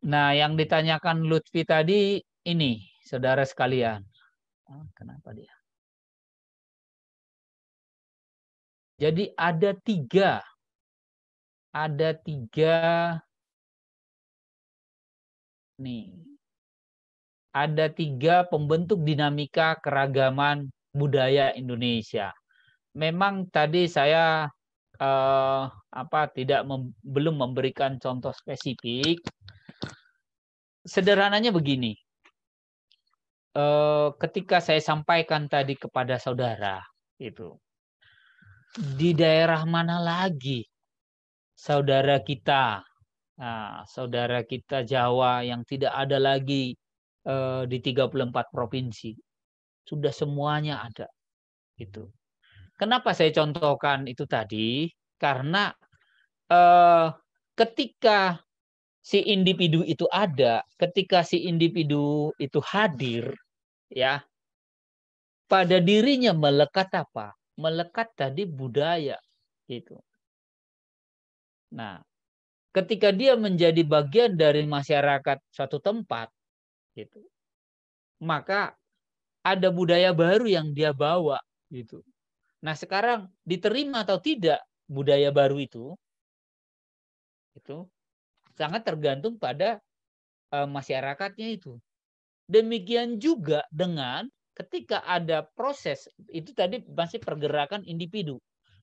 Nah, yang ditanyakan Lutfi tadi ini, saudara sekalian. Kenapa dia? Jadi ada tiga pembentuk dinamika keragaman budaya Indonesia. Memang tadi saya belum memberikan contoh spesifik. Sederhananya begini. Ketika saya sampaikan tadi kepada saudara itu, di daerah mana lagi saudara kita Jawa yang tidak ada lagi di 34 provinsi, sudah semuanya ada gitu. Kenapa saya contohkan itu tadi? Karena ketika si individu itu ada, ketika si individu itu hadir, ya, pada dirinya melekat apa? Melekat tadi budaya gitu. Nah, ketika dia menjadi bagian dari masyarakat suatu tempat gitu, maka ada budaya baru yang dia bawa gitu. Nah, sekarang diterima atau tidak budaya baru itu sangat tergantung pada masyarakatnya itu. Demikian juga dengan ketika ada proses, itu tadi masih pergerakan individu.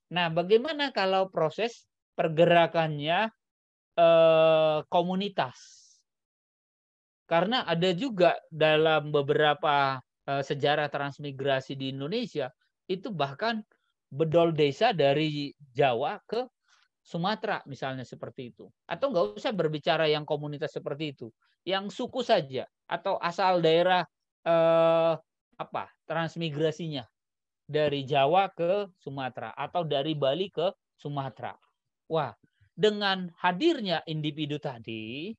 Nah, bagaimana kalau proses pergerakannya komunitas? Karena ada juga dalam beberapa sejarah transmigrasi di Indonesia, itu bahkan bedol desa dari Jawa ke Sumatera misalnya seperti itu. Atau nggak usah berbicara yang komunitas seperti itu, yang suku saja atau asal daerah transmigrasinya dari Jawa ke Sumatera atau dari Bali ke Sumatera. Wah, dengan hadirnya individu tadi,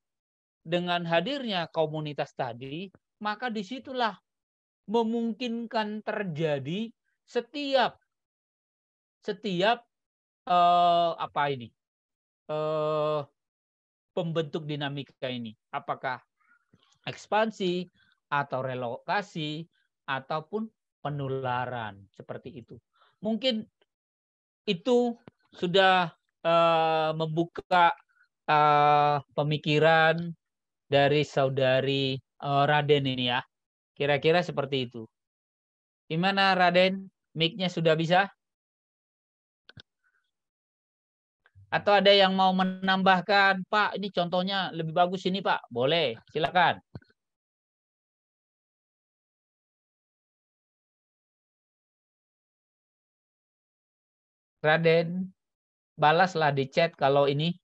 dengan hadirnya komunitas tadi, maka disitulah memungkinkan terjadi setiap pembentuk dinamika ini, apakah ekspansi atau relokasi ataupun penularan seperti itu. Mungkin itu sudah membuka pemikiran dari saudari Raden ini ya. Kira-kira seperti itu. Gimana Raden? Mic-nya sudah bisa? Atau ada yang mau menambahkan, Pak, ini contohnya lebih bagus ini, Pak. Boleh, silakan. Raden, balaslah di chat kalau ini.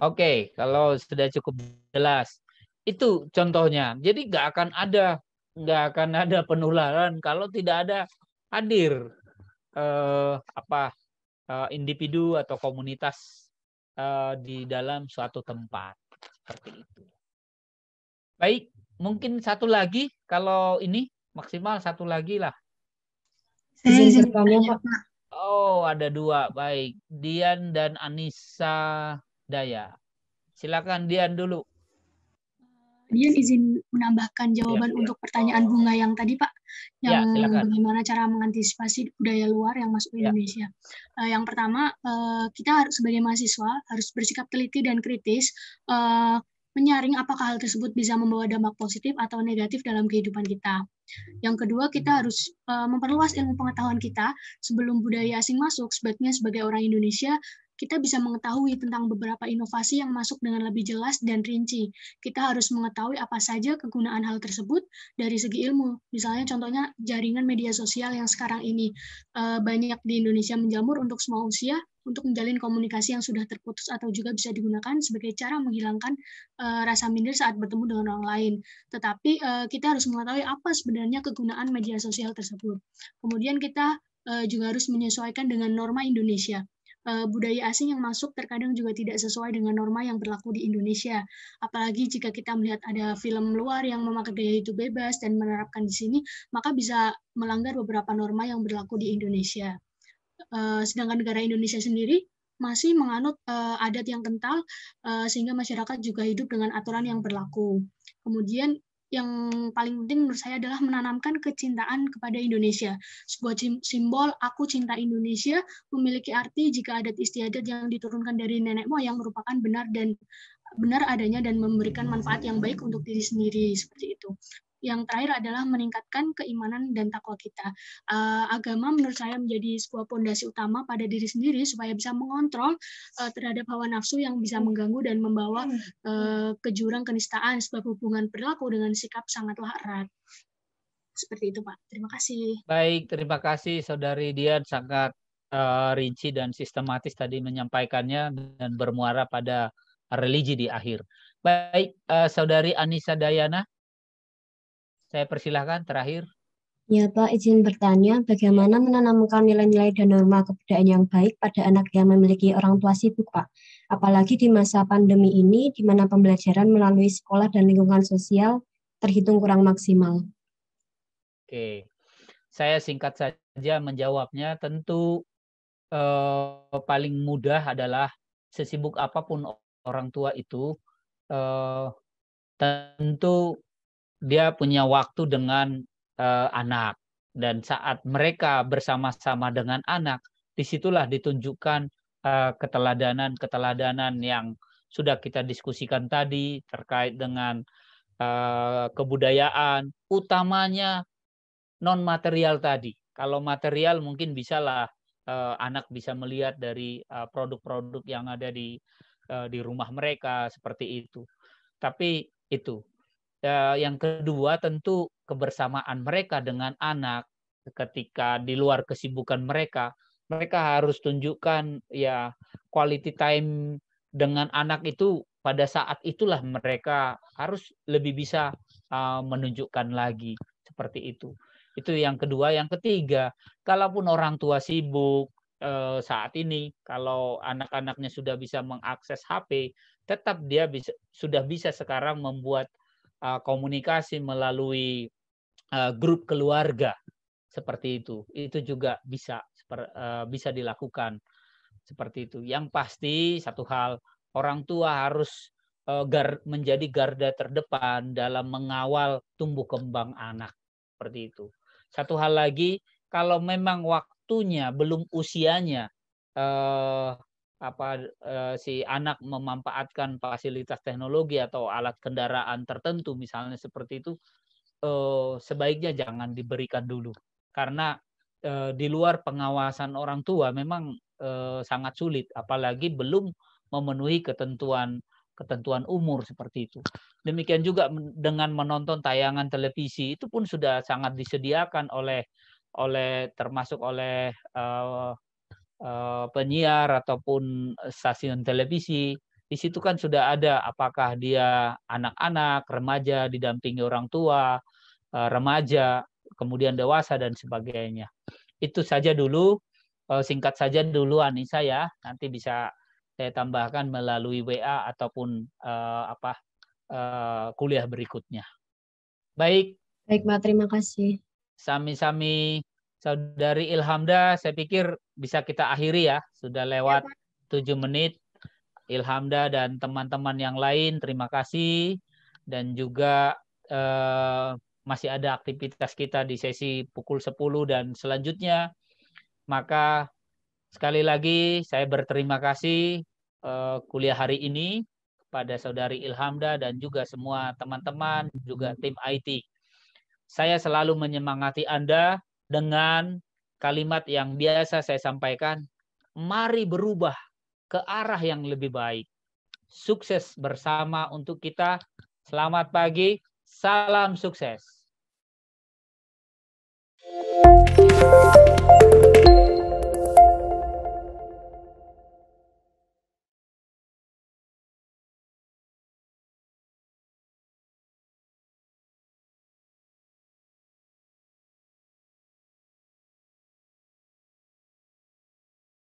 Oke, kalau sudah cukup jelas. Itu contohnya. Jadi nggak akan ada penularan kalau tidak ada hadir individu atau komunitas di dalam suatu tempat seperti itu. Baik, mungkin satu lagi kalau ini maksimal satu lagi lah. Saya izin bertanya, Pak. Oh, ada dua. Baik, Dian dan Anissa Daya. Silakan Dian dulu. Dian izin menambahkan jawaban untuk pertanyaan Bunga yang tadi, Pak. Yang bagaimana cara mengantisipasi budaya luar yang masuk ke Indonesia. Yang pertama, kita harus sebagai mahasiswa harus bersikap teliti dan kritis, menyaring apakah hal tersebut bisa membawa dampak positif atau negatif dalam kehidupan kita. Yang kedua, kita harus memperluas ilmu pengetahuan kita sebelum budaya asing masuk. Sebaiknya sebagai orang Indonesia, kita bisa mengetahui tentang beberapa inovasi yang masuk dengan lebih jelas dan rinci. Kita harus mengetahui apa saja kegunaan hal tersebut dari segi ilmu. Misalnya contohnya jaringan media sosial yang sekarang ini banyak di Indonesia menjamur untuk semua usia, untuk menjalin komunikasi yang sudah terputus atau juga bisa digunakan sebagai cara menghilangkan rasa minder saat bertemu dengan orang lain. Tetapi kita harus mengetahui apa sebenarnya kegunaan media sosial tersebut. Kemudian kita juga harus menyesuaikan dengan norma Indonesia. Budaya asing yang masuk terkadang juga tidak sesuai dengan norma yang berlaku di Indonesia. Apalagi jika kita melihat ada film luar yang memakai gaya hidup bebas dan menerapkan di sini, maka bisa melanggar beberapa norma yang berlaku di Indonesia. Sedangkan negara Indonesia sendiri masih menganut adat yang kental, sehingga masyarakat juga hidup dengan aturan yang berlaku. Kemudian yang paling penting menurut saya adalah menanamkan kecintaan kepada Indonesia. Sebuah simbol aku cinta Indonesia memiliki arti jika adat istiadat yang diturunkan dari nenek moyang merupakan benar adanya dan memberikan manfaat yang baik untuk diri sendiri, seperti itu. Yang terakhir adalah meningkatkan keimanan dan takwa kita. Agama menurut saya menjadi sebuah pondasi utama pada diri sendiri supaya bisa mengontrol terhadap hawa nafsu yang bisa mengganggu dan membawa ke jurang kenistaan, sebab hubungan perilaku dengan sikap sangatlah erat. Seperti itu, Pak. Terima kasih. Baik, terima kasih Saudari Dian, sangat rinci dan sistematis tadi menyampaikannya dan bermuara pada religi di akhir. Baik, Saudari Anissa Dayana, saya persilahkan terakhir. Ya Pak, izin bertanya, bagaimana menanamkan nilai-nilai dan norma kebudayaan yang baik pada anak yang memiliki orang tua sibuk, Pak? Apalagi di masa pandemi ini, di mana pembelajaran melalui sekolah dan lingkungan sosial terhitung kurang maksimal. Oke, saya singkat saja menjawabnya. Tentu paling mudah adalah sesibuk apapun orang tua itu, tentu dia punya waktu dengan anak, dan saat mereka bersama-sama dengan anak, disitulah ditunjukkan keteladanan yang sudah kita diskusikan tadi terkait dengan kebudayaan, utamanya non material tadi. Kalau material mungkin bisalah anak bisa melihat dari produk-produk yang ada di rumah mereka seperti itu. Tapi itu yang kedua tentu kebersamaan mereka dengan anak ketika di luar kesibukan mereka harus tunjukkan ya quality time dengan anak itu. Pada saat itulah mereka harus lebih bisa menunjukkan lagi seperti itu. Itu yang kedua. Yang ketiga, kalaupun orang tua sibuk saat ini, kalau anak-anaknya sudah bisa mengakses HP, tetap dia sudah bisa sekarang membuat komunikasi melalui grup keluarga seperti itu. Itu juga bisa dilakukan seperti itu. Yang pasti satu hal, orang tua harus menjadi garda terdepan dalam mengawal tumbuh kembang anak seperti itu. Satu hal lagi, kalau memang waktunya belum usianya si anak memanfaatkan fasilitas teknologi atau alat kendaraan tertentu misalnya seperti itu, sebaiknya jangan diberikan dulu, karena di luar pengawasan orang tua memang sangat sulit, apalagi belum memenuhi ketentuan umur seperti itu. Demikian juga dengan menonton tayangan televisi, itu pun sudah sangat disediakan termasuk oleh penyiar ataupun stasiun televisi. Di situ kan sudah ada apakah dia anak-anak, remaja didampingi orang tua, remaja, kemudian dewasa dan sebagainya. Itu saja dulu, singkat saja dulu Anissa ya. Nanti bisa saya tambahkan melalui WA ataupun kuliah berikutnya. Baik. Baik, Mbak, terima kasih. Sami-sami Saudari Ilhamda, saya pikir bisa kita akhiri ya. Sudah lewat 7 menit. Ilhamda dan teman-teman yang lain, terima kasih. Dan juga masih ada aktivitas kita di sesi pukul 10 dan selanjutnya. Maka sekali lagi saya berterima kasih kuliah hari ini kepada Saudari Ilhamda dan juga semua teman-teman, juga tim IT. Saya selalu menyemangati Anda dengan kalimat yang biasa saya sampaikan, mari berubah ke arah yang lebih baik. Sukses bersama untuk kita. Selamat pagi, salam sukses.